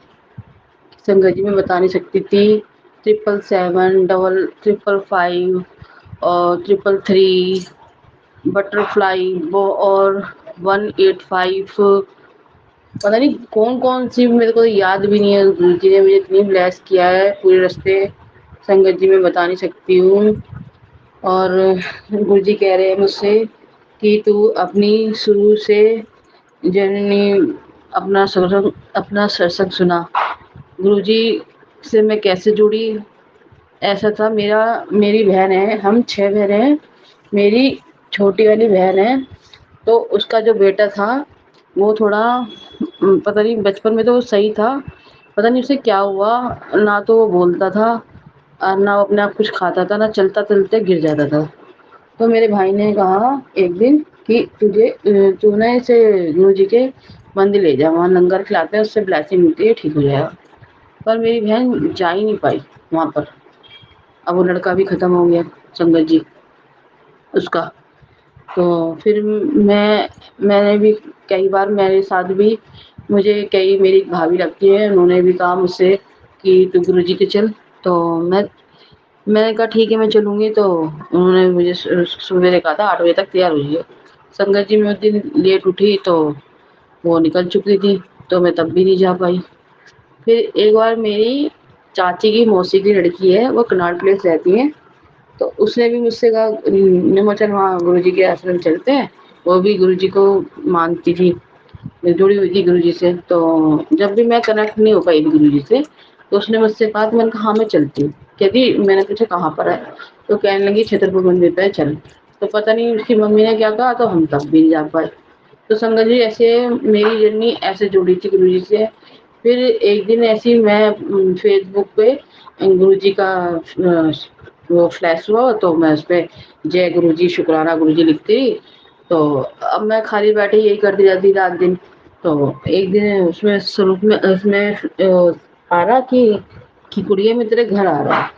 संगत जी मैं बता नहीं सकती थी। 777 555 और 333 बटरफ्लाई वो और 185 पता नहीं कौन कौन सी मेरे को याद भी नहीं है। गुरु जी ने मुझे इतनी ब्लेस किया है पूरे रास्ते संगत जी मैं बता नहीं सकती हूँ। और गुरु जी कह रहे हैं मुझसे कि तू अपनी शुरू से जर्नी अपना सत्संग सुना। गुरुजी से मैं कैसे जुड़ी, ऐसा था मेरी बहन है, हम 6 बहनें हैं। मेरी छोटी वाली बहन है, तो उसका जो बेटा था वो थोड़ा पता नहीं, बचपन में तो वो सही था, पता नहीं उसे क्या हुआ, ना तो वो बोलता था और ना वो अपने आप कुछ खाता था, ना चलते गिर जाता था। तो मेरे भाई ने कहा एक दिन कि तू ना इसे गुरुजी के मंदिर ले जा, वहाँ लंगर खिलाते हैं, उससे ब्लेसिंग मिलती है, ठीक हो जाएगा। पर मेरी बहन जा ही नहीं पाई वहाँ पर। अब वो लड़का भी खत्म हो गया, संगत जी उसका। तो फिर मैंने भी कई बार, मेरे साथ भी, मुझे कई मेरी भाभी लगती है, उन्होंने भी कहा मुझसे कि तू गुरुजी के चल। तो मैंने कहा ठीक है मैं चलूँगी। तो उन्होंने मुझे सवेरे कहा था 8 बजे तक तैयार हो जाइए। संगत जी मैं उस दिन लेट उठी तो वो निकल चुकी थी, तो मैं तब भी नहीं जा पाई। फिर एक बार मेरी चाची की मौसी की लड़की है, वो कनॉट प्लेस रहती है, तो उसने भी मुझसे कहा निमो चल वहाँ गुरुजी के आश्रम चलते हैं। वो भी गुरुजी को मानती थी, जुड़ी हुई थी गुरुजी से। तो जब भी मैं कनेक्ट नहीं हो पाई थी गुरुजी से, तो उसने मुझसे कहा, तो मैंने कहा हाँ मैं चलती हूँ। कहती मैंने पूछा कहाँ पर है, तो कहने लगी छतरपुर मंदिर पे है, चल। तो पता नहीं उसकी मम्मी ने क्या कहा, तो हम तब भी नहीं जा पाए। तो संगत जी ऐसे मेरी जर्नी ऐसे जुड़ी थी गुरुजी से। फिर एक दिन ऐसी मैं फेसबुक पे गुरुजी का वो फ्लैश हुआ, तो मैं उसपे जय गुरुजी शुक्राना गुरुजी लिखती रही। तो अब मैं खाली बैठे यही करती रहती रात दिन। तो एक दिन उसमें स्वरूप में उसमें आ रहा कि कुड़िए में तेरे घर आ रहा है।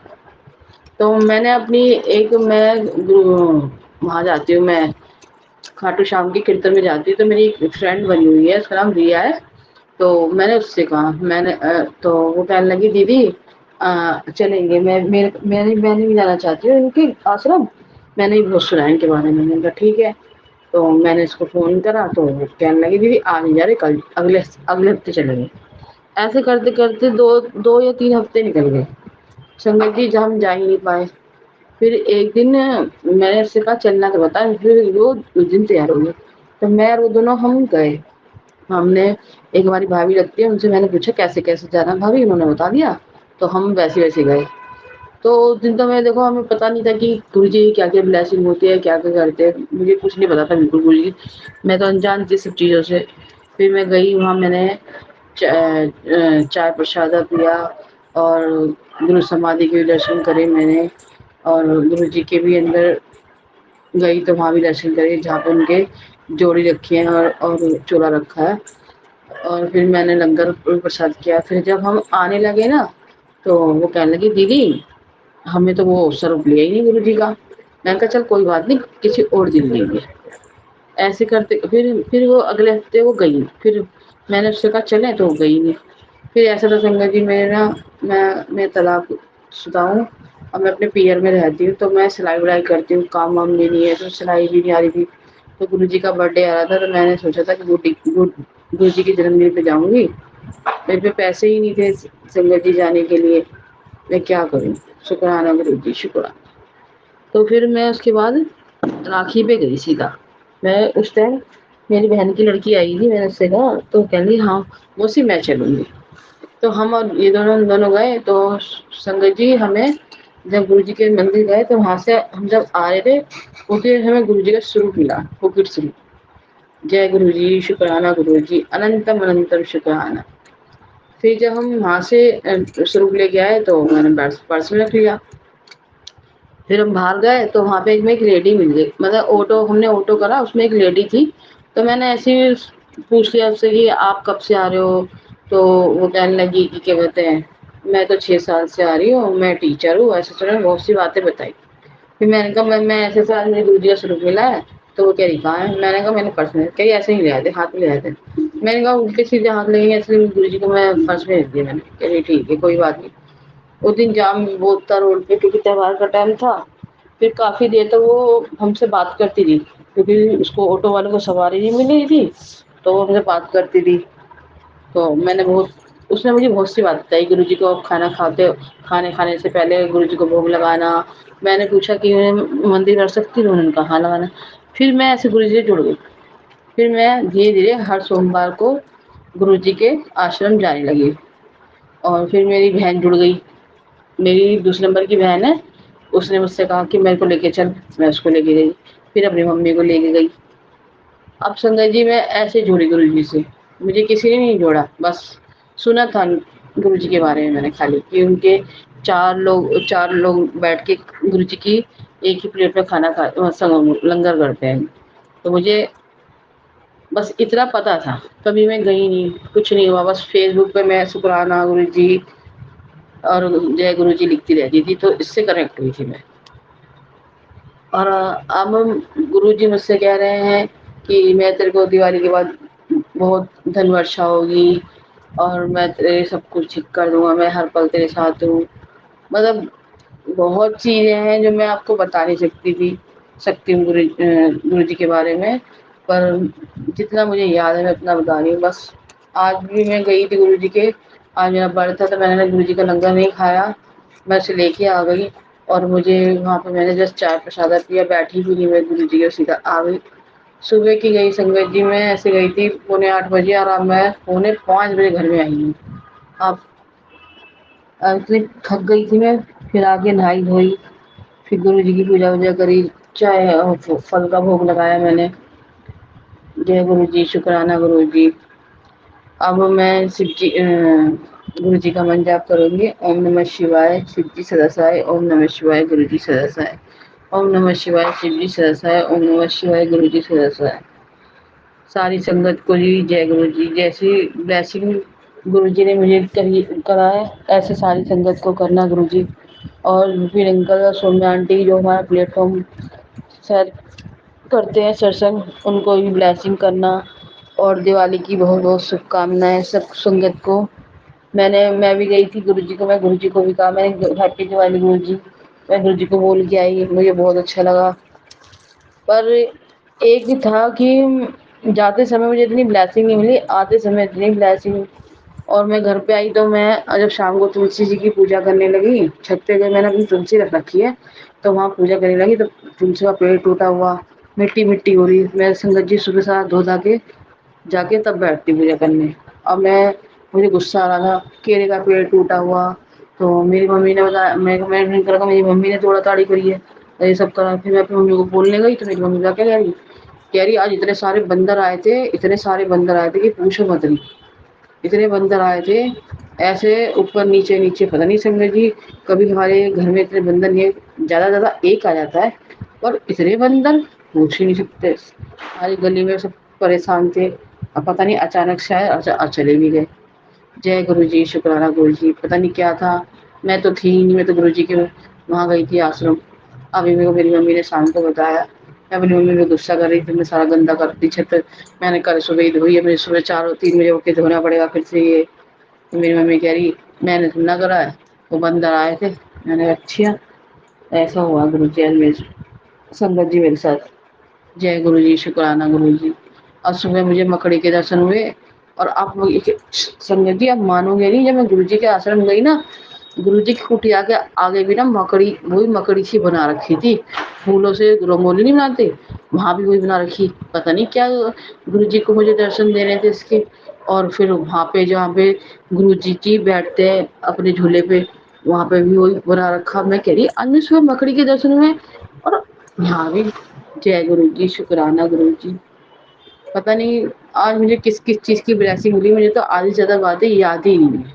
तो मैंने अपनी एक मैं वहाँ जाती हूँ, मैं खाटू श्याम की कीर्तन में जाती हूँ, तो मेरी एक फ्रेंड बनी हुई है, उसका नाम रिया है। तो मैंने उससे कहा, तो वो कहने लगी दीदी चलेंगे, मैंने भी जाना चाहती हूँ इनके आश्रम, मैंने भी बहुत सुना है इनके बारे में। मैंने कहा ठीक है। तो मैंने इसको फ़ोन करा, तो वो कहने लगी दीदी आज नहीं जा रहे, कल अगले अगले हफ्ते चलेंगे। ऐसे करते-करते 2 या 3 हफ्ते निकल गए। संगत जी जहाँ हम जा ही नहीं पाए। फिर एक दिन मैंने उससे कहा चलना तो बता, फिर वो उस दिन तैयार हो गई। तो मैं और वो दोनों हम गए। हमने एक हमारी भाभी लगती है, उनसे मैंने पूछा कैसे-कैसे जाना है भाभी? उन्होंने बता दिया, तो हम वैसे-वैसे गए। तो उस दिन तो मैं देखो हमें पता नहीं था कि गुरुजी की क्या-क्या ब्लेसिंग होती है, क्या-क्या करते हैं। मुझे कुछ नहीं पता था बिल्कुल गुरुजी, मैं तो अनजान थी सब चीज़ों से। फिर मैं गई वहाँ, मैंने चाय प्रसाद पिया और गुरु समाधि के भी दर्शन करे मैंने, और गुरुजी के भी अंदर गई तो वहाँ भी दर्शन करे जहाँ पे उनके जोड़ी रखी है और चोला रखा है। और फिर मैंने लंगर प्रसाद किया। फिर जब हम आने लगे ना, तो वो कहने लगी दीदी हमें तो वो स्वरूप लिया ही नहीं गुरुजी का। मैंने कहा चल कोई बात नहीं, किसी और दिन लेंगे। ऐसे करते फिर वो अगले हफ्ते वो गई। फिर मैंने उससे कहा चलें, तो वो गई नहीं। फिर ऐसा था संगत जी, मेरे ना मैं तलाकशुदा हूँ और मैं अपने पीयर में रहती हूँ, तो मैं सिलाई-विलाई करती हूँ, काम-वाम भी नहीं है, तो सिलाई भी नहीं आ रही थी। तो गुरुजी का बर्थडे आ रहा था, तो मैंने सोचा था कि गुरुजी के जन्मदिन पे जाऊँगी। मेरे पे पैसे ही नहीं थे संगत जी जाने के लिए, मैं क्या करूँ? शुक्राना गुरुजी शुक्राना। तो फिर मैं उसके बाद राखी पे गई सीधा। मैं उस टाइम मेरी बहन की लड़की आई थी, मैंने उससे कहा, तो कह रही हाँ मौसी मैं चलूँगी। तो हम और ये दोनों गए। तो संगत जी हमें जब गुरुजी के मंदिर गए, तो वहाँ से हम जब आ रहे थे, उतनी देर हमें गुरुजी का स्वरूप मिला, फुकट स्वरूप। जय गुरुजी शुक्राना गुरुजी अनंतम अनंतम शुक्राना। फिर जब हम वहाँ से स्वरूप लेके आए, तो मैंने पर्स में रख लिया। फिर हम बाहर गए, तो वहाँ पे एक लेडी मिल गई, मतलब हमने ऑटो करा, उसमें एक लेडी थी। तो मैंने ऐसे ही पूछ लिया उससे कि आप कब से आ रहे हो? तो वो कहने लगी कि क्या कहते हैं, मैं तो 6 साल से आ रही हूँ, मैं टीचर हूँ, ऐसे तरह बहुत सी बातें बताई। फिर मैंने कहा मैं ऐसे आज मुझे गुरुजी का स्वरूप मिला है। तो वो कह रही कहाँ है? मैंने कहा मैंने पर्स में, कही ऐसे ही ले आए थे, हाथ में ले आए थे। मैंने कहा उल्टे सीधे हाथ लगेंगे, इसलिए गुरुजी को मैं पर्स में रख दिया मैंने। कह रही ठीक है कोई बात नहीं। उस दिन जाम बहुत था रोड पे, क्योंकि त्योहार का टाइम था। फिर काफ़ी देर तक वो हमसे बात करती रही, क्योंकि उसको ऑटो वाले को सवारी नहीं मिल रही थी, तो वो हमसे बात करती थी। तो उसने मुझे बहुत सी बात बताई, गुरुजी को खाने खाने से पहले गुरुजी को भोग लगाना। मैंने पूछा कि मैं मंदिर कर सकती हूँ? उन्होंने कहा हाँ लगाना। फिर मैं ऐसे गुरुजी से जुड़ गई। फिर मैं धीरे-धीरे हर सोमवार को गुरुजी के आश्रम जाने लगी। और फिर मेरी बहन जुड़ गई, मेरी दूसरे नंबर की बहन है, उसने मुझसे कहा कि मेरे को लेके चल, मैं उसको लेके गई, फिर अपनी मम्मी को लेके गई। अब संगत जी मैं ऐसे जुड़ी गुरुजी से, मुझे किसी ने नहीं जोड़ा, बस सुना था गुरुजी के बारे में मैंने खाली कि उनके 4 लोग बैठ के गुरुजी की एक ही प्लेट में खाना खा संग लंगर करते हैं। तो मुझे बस इतना पता था, कभी मैं गई नहीं, कुछ नहीं हुआ, बस फेसबुक पे मैं शुक्राना गुरुजी और जय गुरुजी लिखती रहती थी, तो इससे कनेक्ट हुई थी मैं। और अब गुरुजी मुझसे कह रहे हैं कि मैं तेरे को दिवाली के बाद बहुत धन वर्षा होगी और मैं तेरे सब कुछ ठीक कर दूँगा, मैं हर पल तेरे साथ हूँ। मतलब बहुत चीज़ें हैं जो मैं आपको बता नहीं सकती हूँ गुरुजी के बारे में, पर जितना मुझे याद है मैं उतना बता रही हूँ बस। आज भी मैं गई थी गुरुजी के, आज मेरा बर्थ था तो मैंने गुरुजी का लंगर नहीं खाया, मैं उसे लेके आ गई और मुझे वहाँ पे मैंने जस्ट चाय प्रसाद पिया, बैठी भी नहीं मैं गुरुजी के, सीधा आ गई। सुबह की गई संगत जी, मैं ऐसे गई थी पौने 8 बजे और अब मैं पौने 5 बजे घर में आई हूँ। अब इतनी थक गई थी मैं, फिर आके नहाई धोई, फिर गुरुजी की पूजा वूजा करी, चाय और फल का भोग लगाया मैंने। जय गुरुजी, शुक्राना गुरुजी। अब मैं गुरु जी का मंत्र जाप करूँगी। ओम नमः शिवाय, शिव जी सदासाय, ओम नमः शिवाय, गुरु जी सदासाय, ओम नमः शिवाय, शिव जी सदासाय, ओम नमः शिवाय, गुरु जी सदासाय। सारी संगत को जी जय गुरु जी। जैसी ब्लेसिंग गुरु जी ने मुझे करा है, ऐसे सारी संगत को करना गुरु जी। और विपिन अंकल और सौम्या आंटी जो हमारा प्लेटफॉर्म शायद करते हैं सत्संग, उनको भी ब्लेसिंग करना और दिवाली की बहुत बहुत शुभकामनाएं सब संगत को। मैं भी गई थी गुरुजी को, मैं गुरुजी को भी कहा मैंने हैप्पी दिवाली गुरुजी, मैं गुरुजी को बोल के आई, मुझे बहुत अच्छा लगा। पर एक ही था कि जाते समय मुझे इतनी ब्लेसिंग नहीं मिली, आते समय इतनी ब्लेसिंग। और मैं घर पे आई तो मैं जब शाम को तुलसी जी की पूजा करने लगी, छत पे गई, मैंने अपनी तुलसी रख रखी है, तो वहाँ पूजा करने लगी तो तुलसी का पेड़ टूटा हुआ, मिट्टी मिट्टी हो रही। मैं संगत जी सुबह साथ धो धा के जाके तब बैठती पूजा करने। अब मुझे गुस्सा आ रहा था, केले का पेड़ टूटा हुआ, तो मेरी मम्मी ने बताया, मैं नहीं करा, मेरी मम्मी ने तोड़ा ताड़ी करी है, ये सब करा। फिर मैं अपनी मम्मी को बोलने गई तो मेरी मम्मी क्या कह रही आज इतने सारे बंदर आए थे, इतने सारे बंदर आए थे कि पूछो मत नहीं, इतने बंदर आए थे, ऐसे ऊपर नीचे नीचे पता नहीं संगत जी, कभी हमारे घर में इतने बंदर नहीं है, ज्यादा एक आ जाता है, पर इतने बंदर पूछ ही नहीं सकते। हमारी गली में सब परेशान थे, अब पता नहीं अचानक से आए और चले भी गए। जय गुरु जी, शुक्राना गुरु जी। पता नहीं क्या था, मैं तो थी ही नहीं, मैं तो गुरु जी के वहाँ गई थी आश्रम। अभी मेरी मम्मी ने शाम को बताया, मैं अपनी मम्मी पे गुस्सा कर रही थी, मैं सारा गंदा कर दी छत, मैंने कल सुबह ही धोई है, मुझे सुबह 4-3 बजे उठ के धोना पड़ेगा फिर से ये। तो मेरी मम्मी कह रही मैंने सुनना करा है, वो बंदर आए थे। मैंने अच्छा, ऐसा हुआ गुरु जी आज मेरे संगत जी मेरे साथ। जय गुरु जी, शुक्राना गुरु जी। और सुबह मुझे मकड़ी के दर्शन हुए। और आप संगत जी आप मानोगे नहीं, जब मैं गुरु जी के आश्रम गई ना, गुरु जी की कुटिया के आगे भी ना मकड़ी, वही मकड़ी सी बना रखी थी, फूलों से रंगोली नहीं बनाते, वहां भी वही बना रखी। पता नहीं क्या गुरु जी को मुझे दर्शन दे रहे थे इसके। और फिर वहां पे जहाँ पे गुरु जी बैठते हैं अपने झूले पे, वहां पे भी वही बना रखा। मैं कह रही आज मैं सुबह मकड़ी के दर्शन हुए और यहाँ भी। जय गुरु जी, शुक्राना गुरु जी। पता नहीं आज मुझे किस किस चीज़ की ब्लेसिंग मिली, मुझे तो आधी से ज़्यादा बातें याद ही नहीं है।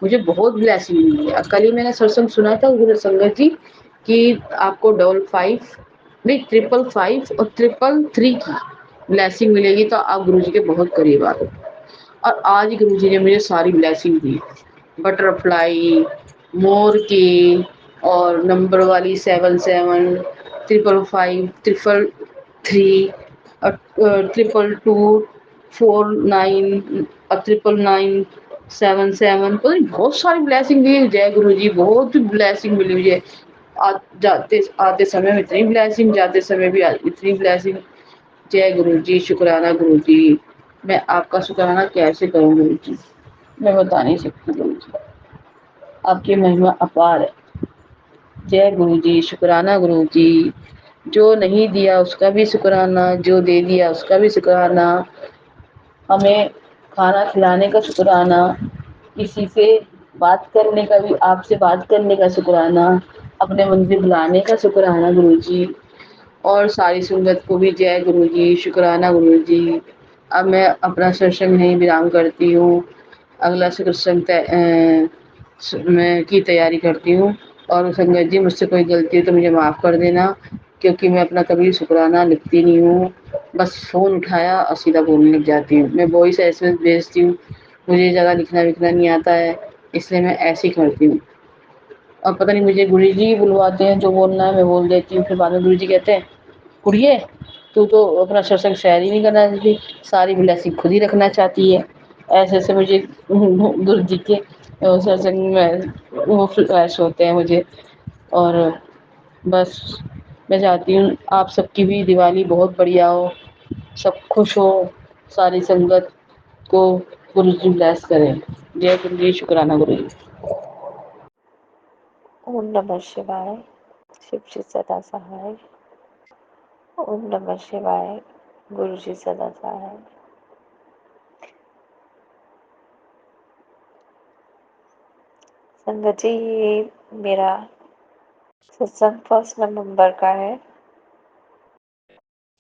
मुझे बहुत ब्लेसिंग मिली है। कल ही मैंने सत्संग सुना था गुरु संगत जी कि आपको डबल 5 नहीं 555 और 333 की ब्लेसिंग मिलेगी तो आप गुरु जी के बहुत करीब आ रहे हो। और आज गुरु जी ने मुझे सारी ब्लेसिंग दी, बटरफ्लाई, मोर की, और नंबर वाली 77, 555, 333 और 222, 49 और 999, 77, पता नहीं बहुत सारी ब्लेसिंग दी। जय गुरु जी, बहुत ब्लेसिंग मिली मुझे। जाते आते समय में इतनी ब्लेसिंग, जाते समय भी इतनी ब्लेसिंग। जय गुरु जी, शुक्राना गुरु जी। मैं आपका शुक्राना कैसे करूं गुरु जी, मैं बता नहीं सकती गुरु जी, आपकी महिमा अपार है। जय गुरु जी, शुक्राना गुरु जी। जो नहीं दिया उसका भी शुक्राना, जो दे दिया उसका भी शुक्राना। हमें खाना खिलाने का शुक्राना, किसी से बात करने का भी, आपसे बात करने का शुक्राना, अपने मंदिर बुलाने का शुक्राना गुरुजी, और सारी संगत को भी जय गुरुजी, शुक्राना गुरुजी। अब मैं अपना सत्संग नहीं विराम करती हूँ, अगला सत्संग मैं की तैयारी करती हूँ। और संगत जी, मुझसे कोई गलती है तो मुझे माफ़ कर देना, क्योंकि मैं अपना कभी शुक्राना लिखती नहीं हूँ, बस फ़ोन उठाया और सीधा बोलने लग जाती हूँ। मैं वॉइस एसएमएस भेजती हूँ, मुझे ज़्यादा लिखना विखना नहीं आता है, इसलिए मैं ऐसे ही करती हूँ। और पता नहीं मुझे गुरुजी बुलवाते हैं, जो बोलना है मैं बोल देती हूँ, फिर बाद में गुरुजी कहते हैं, कुड़िए तू तो अपना सत्संग शेयर ही नहीं करना चाहती, सारी ब्लेसिंग खुद ही रखना चाहती है। ऐसे मुझे गुरुजी के सत्संग में वो फ्लैश होते हैं मुझे। और बस मैं चाहती हूँ आप सबकी भी दिवाली बहुत बढ़िया हो, सब खुश हो, सारी संगत को गुरुजी ब्लेस करें। जय गुरुजी, शुक्राना गुरुजी। ओम नमः शिवाय। शिव जी सदा सहाय। ओम नमः शिवाय। गुरु जी सदा सहाय। संगत जी, ये मेरा सत्संग 1 नवंबर का है।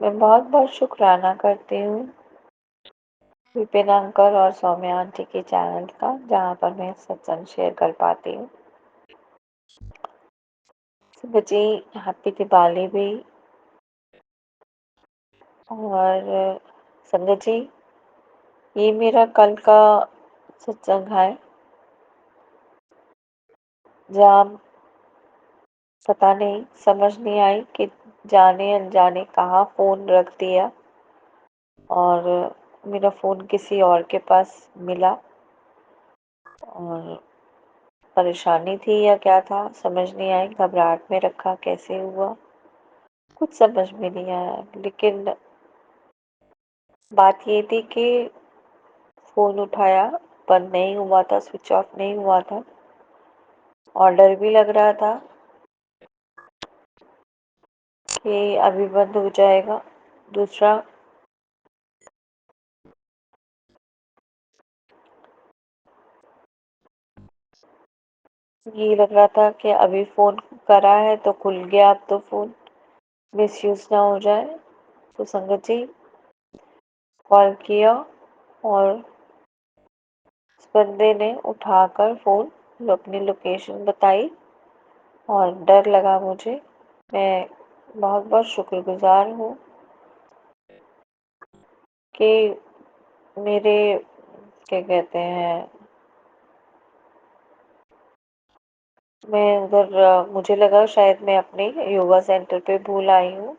मैं बहुत बहुत शुक्राना करती हूँ विपिन अंकल और सौम्या आंटी के चैनल का, जहाँ पर मैं सत्संग शेयर कर पाती हूँ। संगत जी, हैप्पी दिवाली भी। और संगत जी, ये मेरा कल का सत्संग है, जहाँ पता नहीं, समझ नहीं आई कि जाने अनजाने कहाँ फ़ोन रख दिया और मेरा फ़ोन किसी और के पास मिला, और परेशानी थी या क्या था समझ नहीं आई, घबराहट में रखा, कैसे हुआ कुछ समझ में नहीं आया। लेकिन बात ये थी कि फ़ोन उठाया, बंद नहीं हुआ था, स्विच ऑफ नहीं हुआ था, और डर भी लग रहा था कि अभी बंद हो जाएगा। दूसरा, ये लग रहा था कि अभी फ़ोन करा है तो खुल गया, अब तो फ़ोन मिसयूज़ ना हो जाए। तो संगत जी, कॉल किया और उस बंदे ने उठाकर फ़ोन अपनी लोकेशन बताई और डर लगा मुझे। मैं बहुत बहुत शुक्रगुज़ार हूँ कि मेरे, क्या कहते हैं, मैं उधर, मुझे लगा शायद मैं अपने योगा सेंटर पे भूल आई हूँ,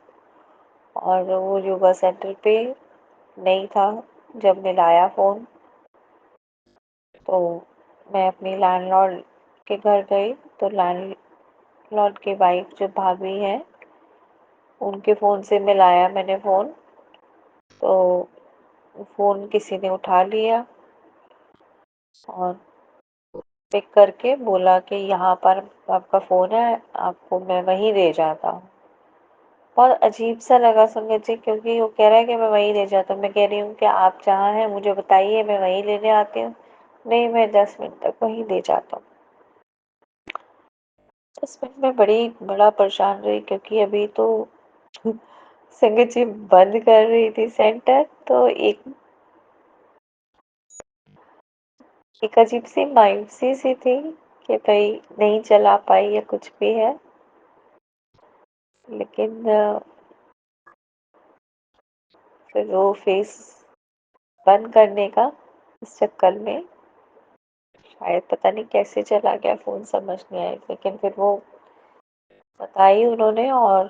और वो योगा सेंटर पे नहीं था। जब मैं लाया फ़ोन तो मैं अपनी लैंडलॉर्ड के घर गई, तो लैंडलॉर्ड की वाइफ जो भाभी हैं, उनके फ़ोन से मिलाया मैंने फ़ोन, तो फ़ोन किसी ने उठा लिया और पिक करके बोला कि यहाँ पर आपका फ़ोन है, आपको मैं वहीं ले जाता हूँ। बहुत अजीब सा लगा संगत जी, क्योंकि वो कह रहा है कि मैं वहीं ले जाता हूँ। मैं कह रही हूँ कि आप जहाँ हैं मुझे बताइए, मैं वहीं लेने आती हूँ। नहीं, मैं 10 मिनट तक वहीं ले जाता हूँ। 10 मिनट में बड़ा परेशान रही, क्योंकि अभी तो संगत जी बंद कर रही थी सेंटर, तो एक अजीब सी मायूसी सी थी कि भाई नहीं चला पाई या कुछ भी है। लेकिन फिर वो फेस बंद करने का इस चक्कर में शायद पता नहीं कैसे चला गया फ़ोन, समझ नहीं आई। लेकिन फिर वो बताई उन्होंने, और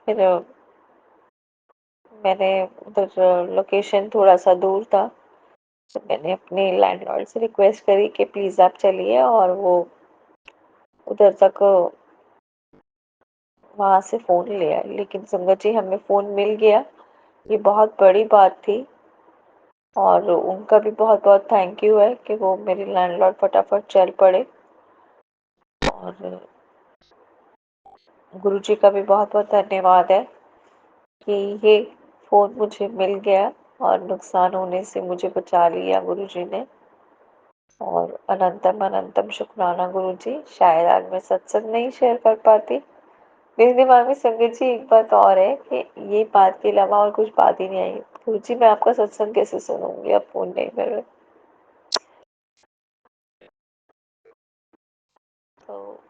फिर मैंने उधर, लोकेशन थोड़ा सा दूर था, तो मैंने अपने लैंडलॉर्ड से रिक्वेस्ट करी कि प्लीज़ आप चलिए, और वो उधर तक वहाँ से फ़ोन ले आए। लेकिन संगत जी, हमें फ़ोन मिल गया, ये बहुत बड़ी बात थी, और उनका भी बहुत बहुत थैंक यू है कि वो मेरे लैंडलॉर्ड फटाफट चल पड़े, और गुरुजी का भी बहुत बहुत धन्यवाद है कि ये फ़ोन मुझे मिल गया। और नुकसान होने से मुझे बचा लिया गुरुजी ने। और अनंतम अनंतम शुक्राना गुरुजी। शायद आज मैं सत्संग नहीं शेयर कर पाती। मेरे दिमाग में संगत जी एक बात और है कि ये बात के अलावा और कुछ बात ही नहीं आई। गुरुजी मैं आपका सत्संग कैसे सुनूंगी, अब फोन नहीं कर रहे। तो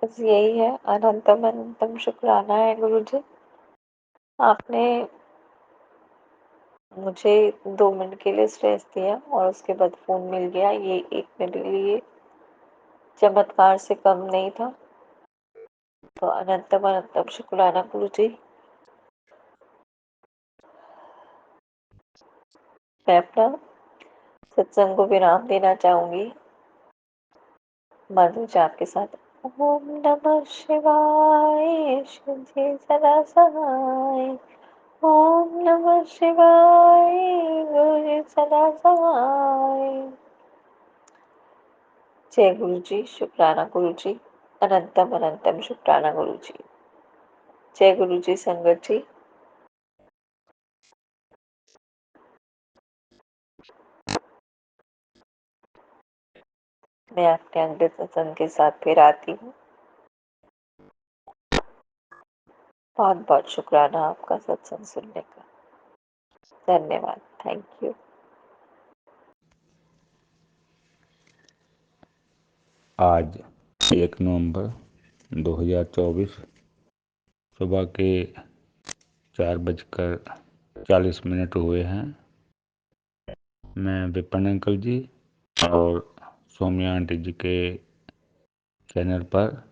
बस यही है, अनंतम अनंतम शुक्राना है गुरुजी। आपने मुझे 2 मिनट के लिए स्ट्रेस दिया और उसके बाद फोन मिल गया, ये एक मेरे लिए चमत्कार से कम नहीं था। तो अनंतम अनंतम शुक्राना गुरुजी। मैं अपना सत्संग को विराम देना चाहूंगी मंत्र जाप के साथ। ओम नमः शिवाय, शिव जी सदा सहाय। ओम नमः शिवाय, गुरु जी सदा सहाय। जय गुरु जी। शुक्राना गुरु जी। अनंतम अनंतम शुक्राना गुरु जी। जय गुरु जी। संगत जी मैं अपने अगले सत्संग के साथ फिर आती हूँ। बहुत बहुत शुक्राना आपका सत्संग सुनने का। धन्यवाद। Thank you. आज 1 नवंबर 2024 सुबह के 4:40 हुए हैं। मैं विपिन अंकल जी और सौम्या आंटी जी के चैनल पर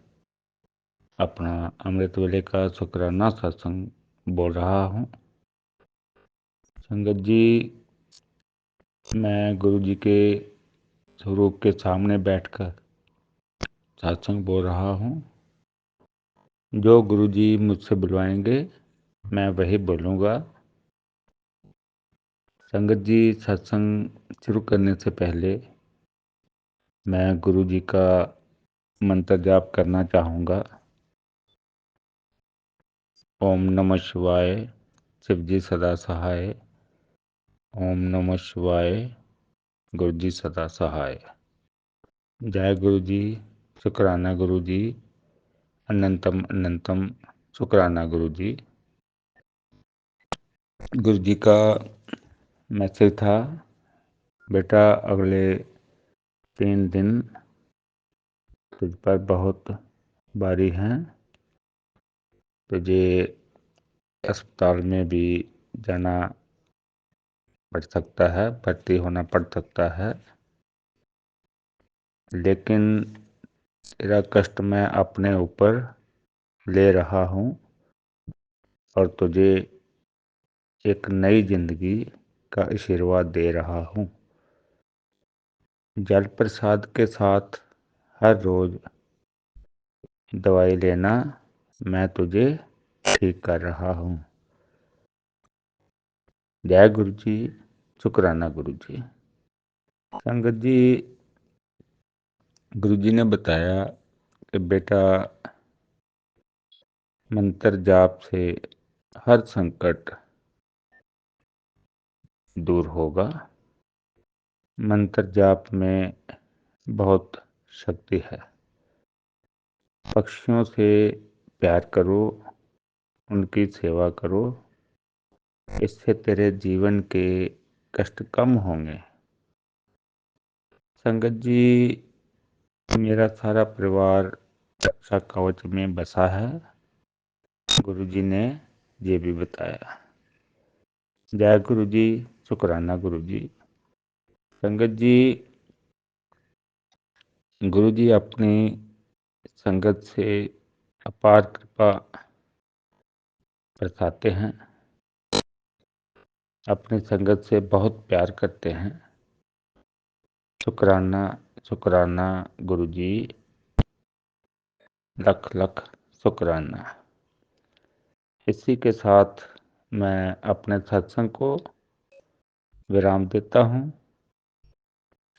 अपना अमृत वेले का शुक्राना सत्संग बोल रहा हूँ। संगत जी, मैं गुरु जी के स्वरूप के सामने बैठकर सत्संग बोल रहा हूँ। जो गुरु जी मुझसे बुलवाएंगे मैं वही बोलूँगा। संगत जी, सत्संग शुरू करने से पहले मैं गुरु जी का मंत्र जाप करना चाहूँगा। ओम नमः शिवाय, शिव जी सदा सहाय। ओम नमः शिवाय, गुरु जी सदा सहाय। जय गुरु जी। शुक्राना गुरु जी। अनंतम अनंतम शुक्राना गुरु जी। गुरु जी का मैसेज था, बेटा अगले 3 दिन तुझ पर बहुत भारी हैं। तुझे अस्पताल में भी जाना पड़ सकता है, भर्ती होना पड़ सकता है, लेकिन तेरा कष्ट मैं अपने ऊपर ले रहा हूँ और तुझे एक नई जिंदगी का आशीर्वाद दे रहा हूँ। जल प्रसाद के साथ हर रोज दवाई लेना, मैं तुझे ठीक कर रहा हूँ। जय गुरु जी। शुक्राना गुरु जी। संगत जी, गुरु जी ने बताया कि बेटा मंत्र जाप से हर संकट दूर होगा। मंत्र जाप में बहुत शक्ति है। पक्षियों से प्यार करो, उनकी सेवा करो, इससे तेरे जीवन के कष्ट कम होंगे। संगत जी, मेरा सारा परिवार रक्षा कवच में बसा है, गुरु जी ने ये भी बताया। जय गुरु जी। शुक्राना गुरु जी। संगत जी, गुरु जी अपनी संगत से अपार कृपा बरसाते हैं, अपनी संगत से बहुत प्यार करते हैं। शुक्राना शुक्राना गुरु जी। लख लख शुक्राना। इसी के साथ मैं अपने सत्संग को विराम देता हूँ।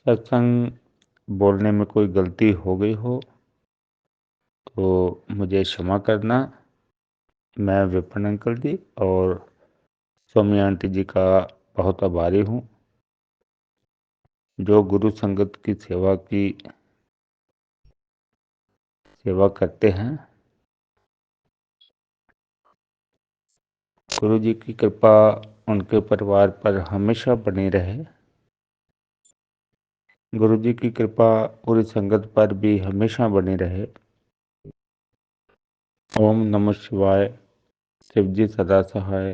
सत्संग बोलने में कोई गलती हो गई हो तो मुझे क्षमा करना। मैं विपिन अंकल जी और स्वामी आंटी जी का बहुत आभारी हूँ, जो गुरु संगत की सेवा करते हैं। गुरु जी की कृपा उनके परिवार पर हमेशा बनी रहे। गुरु जी की कृपा पूरी संगत पर भी हमेशा बनी रहे। ओम नमः शिवाय। शिव जी सदा सहाय।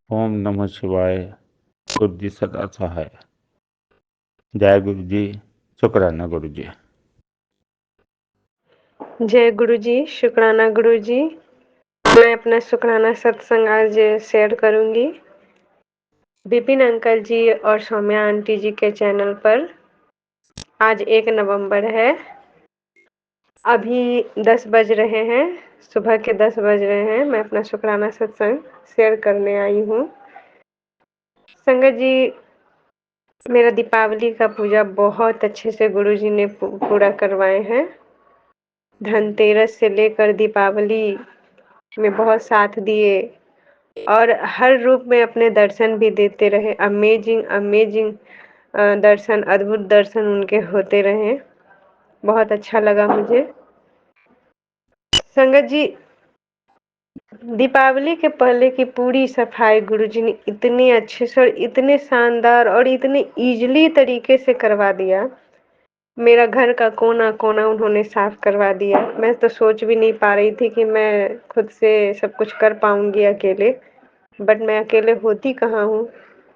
ओम नमः शिवाय। गुरु जी सदा सहाय। जय गुरु जी। शुक्राना गुरु जी। जय गुरु जी। शुक्राना गुरु जी। मैं अपना शुक्राना सत्संग आज शेयर करूंगी विपिन अंकल जी और सौम्या आंटी जी के चैनल पर। आज 1 नवंबर है। अभी 10 बज रहे हैं, सुबह के 10 बज रहे हैं। मैं अपना शुक्राना सत्संग शेयर करने आई हूँ। संगत जी, मेरा दीपावली का पूजा बहुत अच्छे से गुरु जी ने पूरा करवाए हैं। धनतेरस से लेकर दीपावली में बहुत साथ दिए और हर रूप में अपने दर्शन भी देते रहे। अमेजिंग अमेजिंग दर्शन, अद्भुत दर्शन उनके होते रहे। बहुत अच्छा लगा मुझे। संगत जी, दीपावली के पहले की पूरी सफाई गुरुजी ने इतने अच्छे से और इतने शानदार और इतने इजीली तरीके से करवा दिया। मेरा घर का कोना कोना उन्होंने साफ करवा दिया। मैं तो सोच भी नहीं पा रही थी कि मैं खुद से सब कुछ कर पाऊंगी अकेले, बट मैं अकेले होती कहाँ हूँ।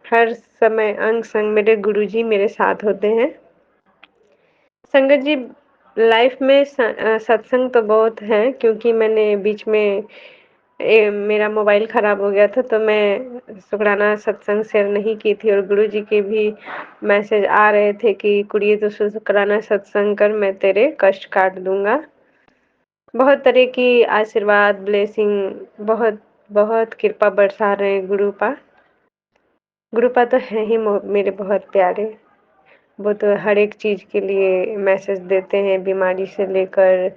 हर समय अंग संग मेरे गुरुजी मेरे साथ होते हैं। संगत जी, लाइफ में सत्संग तो बहुत है, क्योंकि मैंने बीच में मेरा मोबाइल ख़राब हो गया था, तो मैं शुक्राना सत्संग शेयर नहीं की थी। और गुरु जी के भी मैसेज आ रहे थे कि कुड़िए तो शुक्राना सत्संग कर, मैं तेरे कष्ट काट दूंगा। बहुत तरह की आशीर्वाद, ब्लेसिंग, बहुत बहुत कृपा बरसा रहे हैं गुरुपा। गुरुपा तो हैं ही मेरे बहुत प्यारे। वो तो हर एक चीज़ के लिए मैसेज देते हैं, बीमारी से लेकर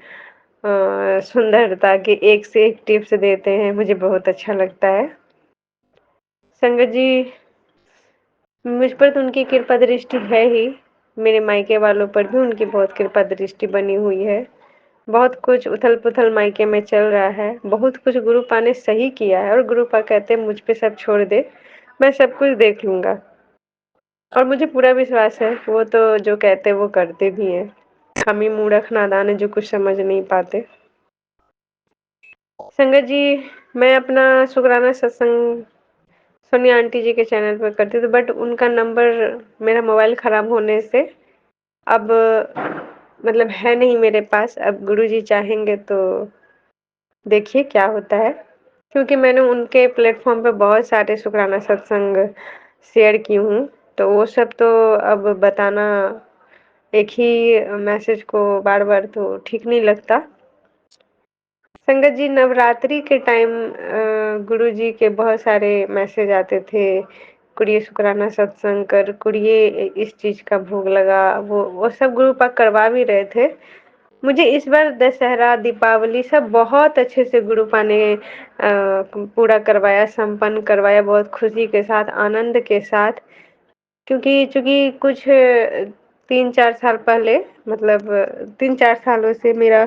सुंदरता के एक से एक टिप्स देते हैं। मुझे बहुत अच्छा लगता है। संगत जी, मुझ पर तो उनकी कृपा दृष्टि है ही, मेरे मायके वालों पर भी उनकी बहुत कृपा दृष्टि बनी हुई है। बहुत कुछ उथल पुथल मायके में चल रहा है, बहुत कुछ गुरुपा ने सही किया है और गुरुपा कहते हैं मुझ पे सब छोड़ दे, मैं सब कुछ देख लूंगा। और मुझे पूरा विश्वास है, वो तो जो कहते हैं वो करते भी हैं। हम ही मूर्ख नादान है जो कुछ समझ नहीं पाते। संगत जी, मैं अपना शुक्राना सत्संग सोनिया आंटी जी के चैनल पर करती थी, बट उनका नंबर मेरा मोबाइल ख़राब होने से अब मतलब है नहीं मेरे पास। अब गुरुजी चाहेंगे तो देखिए क्या होता है, क्योंकि मैंने उनके प्लेटफॉर्म पे बहुत सारे शुक्राना सत्संग शेयर की हूँ, तो वो सब तो अब बताना एक ही मैसेज को बार बार तो ठीक नहीं लगता। संगत जी, नवरात्रि के टाइम गुरुजी के बहुत सारे मैसेज आते थे, कुड़िए शुक्राना सत्संग कर, कुड़िए इस चीज़ का भोग लगा। वो सब गुरु पाक करवा भी रहे थे। मुझे इस बार दशहरा, दीपावली सब बहुत अच्छे से गुरुपा ने पूरा करवाया, संपन्न करवाया, बहुत खुशी के साथ, आनंद के साथ। क्योंकि चूँकि कुछ 3-4 साल पहले, मतलब 3-4 सालों से मेरा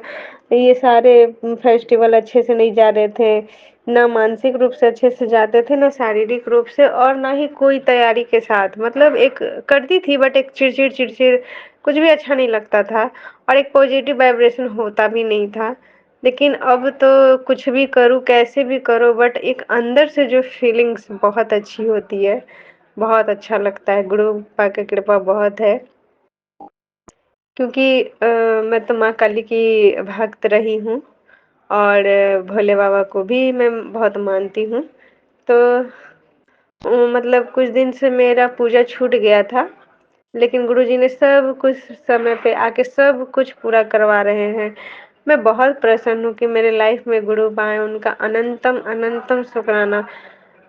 ये सारे फेस्टिवल अच्छे से नहीं जा रहे थे। ना मानसिक रूप से अच्छे से जाते थे, ना शारीरिक रूप से, और ना ही कोई तैयारी के साथ। मतलब एक करती थी, बट एक चिड़चिड़ चिड़चिड़, कुछ भी अच्छा नहीं लगता था और एक पॉजिटिव वाइब्रेशन होता भी नहीं था। लेकिन अब तो कुछ भी करूँ, कैसे भी करो, बट एक अंदर से जो फीलिंग्स बहुत अच्छी होती है, बहुत अच्छा लगता है। गुरु पा की कृपा बहुत है, क्योंकि मैं तो माँ काली की भक्त रही हूँ और भोले बाबा को भी मैं बहुत मानती हूँ। तो मतलब कुछ दिन से मेरा पूजा छूट गया था, लेकिन गुरुजी ने सब कुछ समय पे आके सब कुछ पूरा करवा रहे हैं। मैं बहुत प्रसन्न हूँ कि मेरे लाइफ में गुरु आए, उनका अनंतम अनंतम शुक्राना।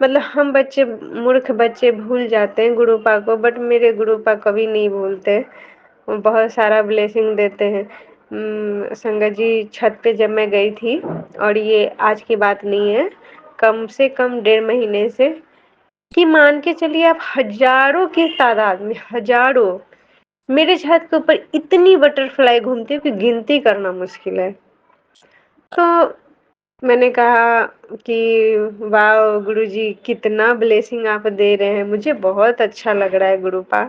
मतलब हम बच्चे, मूर्ख बच्चे भूल जाते हैं गुरुपा को, बट मेरे गुरुपा कभी नहीं भूलते। वो बहुत सारा ब्लेसिंग देते हैं। संगत जी छत पे जब मैं गई थी, और ये आज की बात नहीं है, कम से कम 1.5 महीने से, कि मान के चलिए आप हजारों की तादाद में, हजारों, मेरे छत के ऊपर इतनी बटरफ्लाई घूमती है कि गिनती करना मुश्किल है। तो मैंने कहा कि वाह गुरुजी, कितना ब्लेसिंग आप दे रहे हैं, मुझे बहुत अच्छा लग रहा है गुरुपा।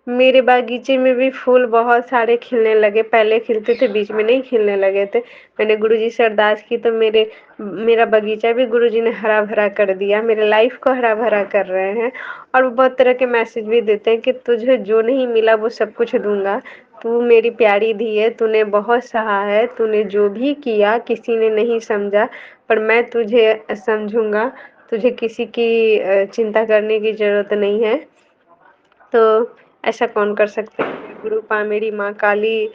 मेरे बागीचे में भी फूल बहुत सारे खिलने लगे, पहले खिलते थे, बीच में नहीं खिलने लगे थे। मैंने गुरुजी से अरदास की तो मेरा बगीचा भी गुरुजी ने हरा भरा कर दिया, मेरे लाइफ को हरा भरा कर रहे हैं। और वो बहुत तरह के मैसेज भी देते हैं कि तुझे जो नहीं मिला वो सब कुछ दूंगा, तू मेरी प्यारी धी है, तूने बहुत सहा है, तूने जो भी किया किसी ने नहीं समझा, पर मैं तुझे समझूंगा, तुझे किसी की चिंता करने की जरूरत नहीं है। तो ऐसा कौन कर सकते हैं, गुरुपा मेरी माँ काली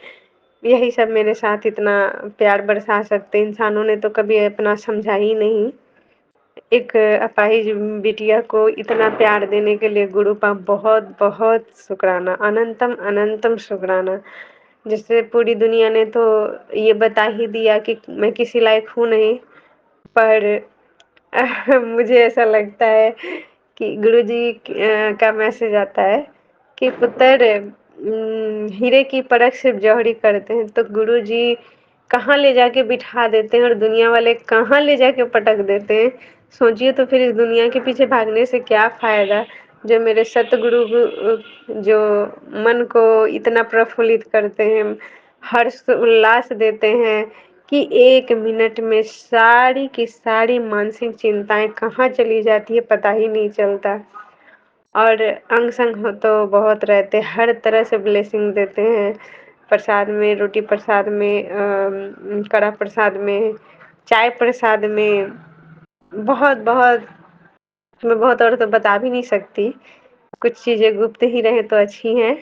यही सब मेरे साथ इतना प्यार बरसा सकते। इंसानों ने तो कभी अपना समझा ही नहीं। एक अपाहिज बिटिया को इतना प्यार देने के लिए गुरुपा बहुत बहुत शुक्राना, अनंतम अनंतम शुक्राना। जिससे पूरी दुनिया ने तो ये बता ही दिया कि मैं किसी लायक हूँ नहीं, पर मुझे ऐसा लगता है कि गुरुजी का मैसेज आता है कि पुत्र, हीरे की परख सिर्फ जौहरी करते हैं, तो गुरुजी कहाँ ले जाके बिठा देते हैं और दुनिया वाले कहाँ ले जाके पटक देते हैं। सोचिए तो फिर इस दुनिया के पीछे भागने से क्या फायदा। जो मेरे सतगुरु जो मन को इतना प्रफुल्लित करते हैं, हर्ष उल्लास देते हैं कि 1 मिनट में सारी की सारी मानसिक चिंताएं कहाँ चली जाती है पता ही नहीं चलता। और अंग संग हो तो बहुत रहते, हर तरह से ब्लेसिंग देते हैं, प्रसाद में, रोटी प्रसाद में, कड़ा प्रसाद में, चाय प्रसाद में, बहुत बहुत, मैं बहुत और तो बता भी नहीं सकती, कुछ चीज़ें गुप्त ही रहे तो अच्छी हैं।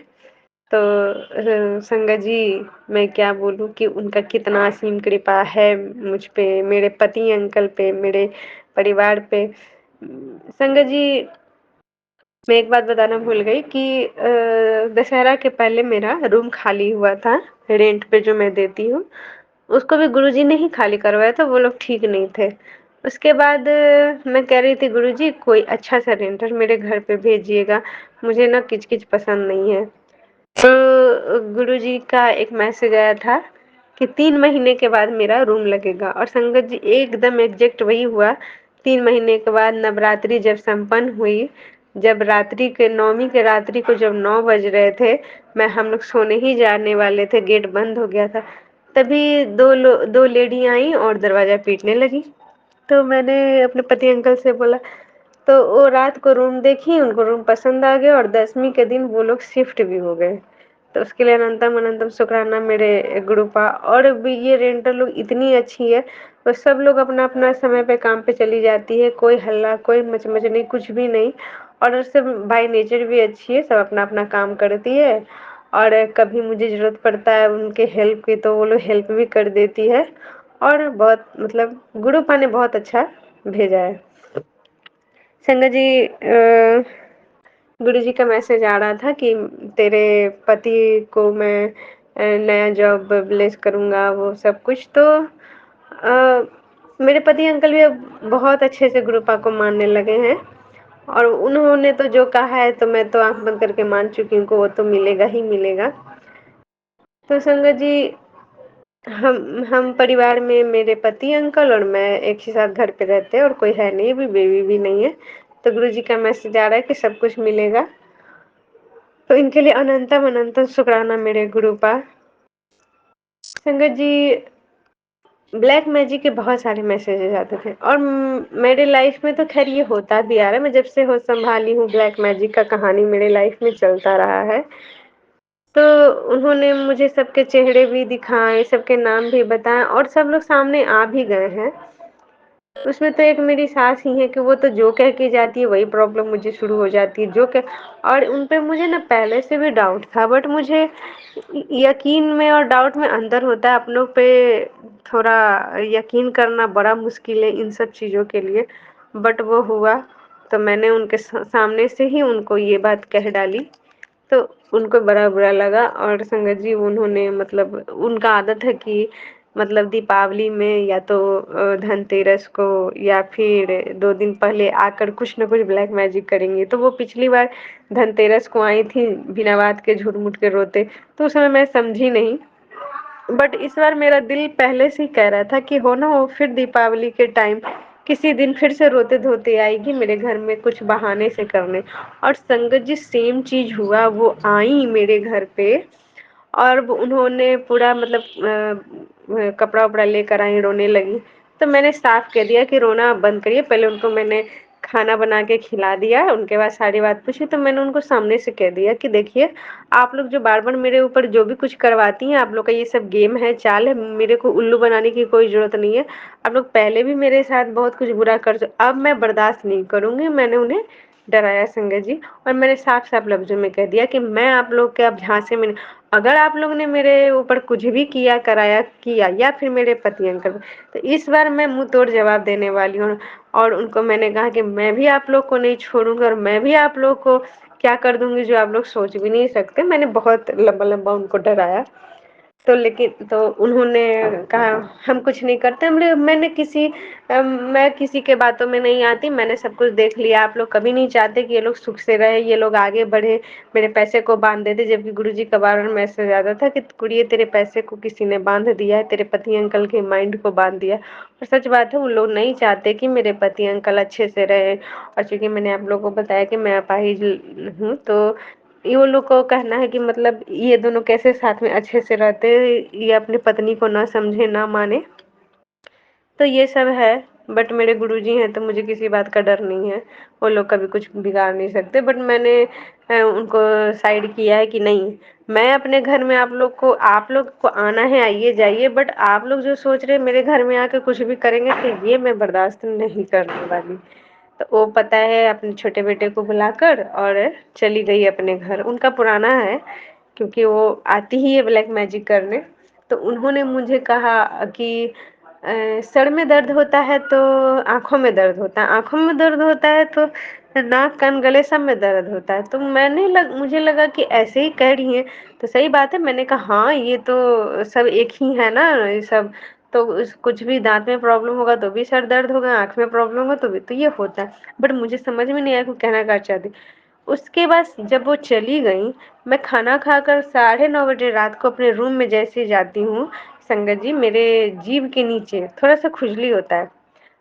तो संगत जी, मैं क्या बोलूँ कि उनका कितना असीम कृपा है मुझ पे, मेरे पति अंकल पे, मेरे परिवार पे। संगत जी, मैं एक बात बताना भूल गई कि दशहरा के पहले मेरा रूम खाली हुआ था, रेंट पे जो मैं देती हूँ, उसको भी गुरुजी ने ही खाली करवाया था, वो लोग ठीक नहीं थे। उसके बाद मैं कह रही थी गुरुजी कोई अच्छा सा रेंटर मेरे घर पे भेजिएगा, मुझे ना किचकिच पसंद नहीं है। तो गुरुजी का एक मैसेज आया था कि 3 महीने के बाद मेरा रूम लगेगा, और संगत जी एकदम एग्जैक्ट वही हुआ। 3 महीने के बाद नवरात्रि जब संपन्न हुई, जब रात्रि के नवमी के रात्रि को जब 9 बज रहे थे, हम लोग सोने ही जाने वाले थे, गेट बंद हो गया था, तभी दो लेडी आई और दरवाजा पीटने लगी। तो मैंने अपने पति अंकल से बोला, तो वो रात को रूम देखी, उनको रूम पसंद आ गया और 10वीं के दिन वो लोग शिफ्ट भी हो गए। तो उसके लिए अनंतम अनंतम शुक्राना मेरे गुरुपा। और भी ये रेंटर लोग इतनी अच्छी है, तो सब लोग अपना अपना समय पे काम पे चली जाती है, कोई हल्ला कोई मचमच नहीं, कुछ भी नहीं। और सब बाय नेचर भी अच्छी है, सब अपना अपना काम करती है, और कभी मुझे ज़रूरत पड़ता है उनके हेल्प की तो वो लोग हेल्प भी कर देती है। और बहुत मतलब गुरुपा ने बहुत अच्छा भेजा है। संगत जी, गुरु जी का मैसेज आ रहा था कि तेरे पति को मैं नया जॉब ब्लेस करूँगा, वो सब कुछ। तो मेरे पति अंकल भी अब बहुत अच्छे से गुरुपा को मानने लगे हैं, और उन्होंने तो जो कहा है तो मैं तो आंख बंद करके मान चुकी हूँ, वो तो मिलेगा ही मिलेगा। तो संगत जी, हम परिवार में मेरे पति अंकल और मैं एक ही साथ घर पे रहते हैं, और कोई है नहीं, अभी बेबी भी नहीं है। तो गुरु जी का मैसेज आ रहा है कि सब कुछ मिलेगा। तो इनके लिए अनंतम अनंतम शुक्राना मेरे गुरुपा। संगत जी, ब्लैक मैजिक के बहुत सारे मैसेजेस आते थे, और मेरे लाइफ में तो खैर ये होता भी आ रहा है, मैं जब से होश संभाली हूँ ब्लैक मैजिक का कहानी मेरे लाइफ में चलता रहा है। तो उन्होंने मुझे सबके चेहरे भी दिखाए, सबके नाम भी बताए, और सब लोग सामने आ भी गए हैं। उसमें तो एक मेरी सास ही है कि वो तो जो कह के जाती है वही प्रॉब्लम मुझे शुरू हो जाती है, जो कह, और उन पे मुझे ना पहले से भी डाउट था, बट मुझे यकीन में और डाउट में अंतर होता है। अपनों पे थोड़ा यकीन करना बड़ा मुश्किल है इन सब चीज़ों के लिए, बट वो हुआ। तो मैंने उनके सामने से ही उनको ये बात कह डाली। तो उनको बड़ा बुरा लगा। और संगत जी उन्होंने मतलब उनका आदत है कि मतलब दीपावली में या तो धनतेरस को या फिर 2 दिन पहले आकर कुछ न कुछ ब्लैक मैजिक करेंगी। तो वो पिछली बार धनतेरस को आई थी बिना बात के झूठ-मूठ के रोते, तो उस समय मैं समझी नहीं। बट इस बार मेरा दिल पहले से ही कह रहा था कि हो ना हो फिर दीपावली के टाइम किसी दिन फिर से रोते धोते आएगी मेरे घर में कुछ बहाने से करने। और संगत जी सेम चीज हुआ, वो आई मेरे घर पे और उन्होंने पूरा मतलब कपड़ा उपड़ा लेकर आई, रोने लगी। तो मैंने साफ कह दिया कि रोना बंद करिए। पहले उनको मैंने खाना बना के खिला दिया, उनके बाद सारी बात पूछी। तो मैंने उनको सामने से कह दिया कि देखिए आप लोग जो बार बार मेरे ऊपर जो भी कुछ करवाती हैं, आप लोग का ये सब गेम है, चाल है, मेरे को उल्लू बनाने की कोई जरूरत नहीं है। आप लोग पहले भी मेरे साथ बहुत कुछ बुरा कर अब मैं बर्दाश्त नहीं करूंगी। मैंने उन्हें डराया संगत जी, और मैंने साफ साफ लफ्जों में कह दिया कि मैं आप लोग के अब झांसे में अगर आप लोग ने मेरे ऊपर कुछ भी किया कराया किया या फिर मेरे पति अंकल, तो इस बार मैं मुंह तोड़ जवाब देने वाली हूँ। और उनको मैंने कहा कि मैं भी आप लोग को नहीं छोड़ूंगी और मैं भी आप लोग को क्या कर दूंगी जो आप लोग सोच भी नहीं सकते। मैंने बहुत लंबा लंबा उनको डराया। तो लेकिन तो उन्होंने कहा हम कुछ नहीं करते। मैंने मैं किसी के बातों में नहीं आती, मैंने सब कुछ देख लिया। आप लोग कभी नहीं चाहते कि ये लोग सुख से रहे, ये लोग आगे बढ़े, मेरे पैसे को बांध देते। जबकि गुरुजी का बार बार मैसेज आता था कि कुड़िए तेरे पैसे को किसी ने बांध दिया है, तेरे पति अंकल के माइंड को बांध दिया। और सच बात है, उन लोग नहीं चाहते कि मेरे पति अंकल अच्छे से रहे। और चूंकि मैंने आप लोगों को बताया कि मैं अपाहिज हूँ, तो ये उन लोग को कहना है कि मतलब ये दोनों कैसे साथ में अच्छे से रहते, ये अपनी पत्नी को ना समझे ना माने। तो ये सब है। बट मेरे गुरुजी हैं तो मुझे किसी बात का डर नहीं है, वो लोग कभी कुछ बिगाड़ नहीं सकते। बट मैंने उनको साइड किया है कि नहीं, मैं अपने घर में आप लोग को आना है आइए जाइए, बट आप लोग जो सोच रहे हैं मेरे घर में आकर कुछ भी करेंगे तो ये मैं बर्दाश्त नहीं करने वाली। तो वो पता है अपने छोटे बेटे को बुलाकर और चली गई अपने घर। उनका पुराना है क्योंकि वो आती ही है ब्लैक मैजिक करने। तो उन्होंने मुझे कहा कि सर में दर्द होता है तो आंखों में दर्द होता है, आंखों में दर्द होता है तो नाक कान गले सब में दर्द होता है। तो मुझे लगा कि ऐसे ही कह रही हैं तो सही बात है। मैंने कहा हाँ ये तो सब एक ही है ना, ये सब तो कुछ भी दांत में प्रॉब्लम होगा तो भी सर दर्द होगा, आंख में प्रॉब्लम होगा तो भी तो ये होता है। बट मुझे समझ में नहीं आया कि कहना क्या चाहती। उसके बाद जब वो चली गई, मैं खाना खाकर 9:30 बजे रात को अपने रूम में जैसे जाती हूँ संगत जी, मेरे जीभ के नीचे थोड़ा सा खुजली होता है,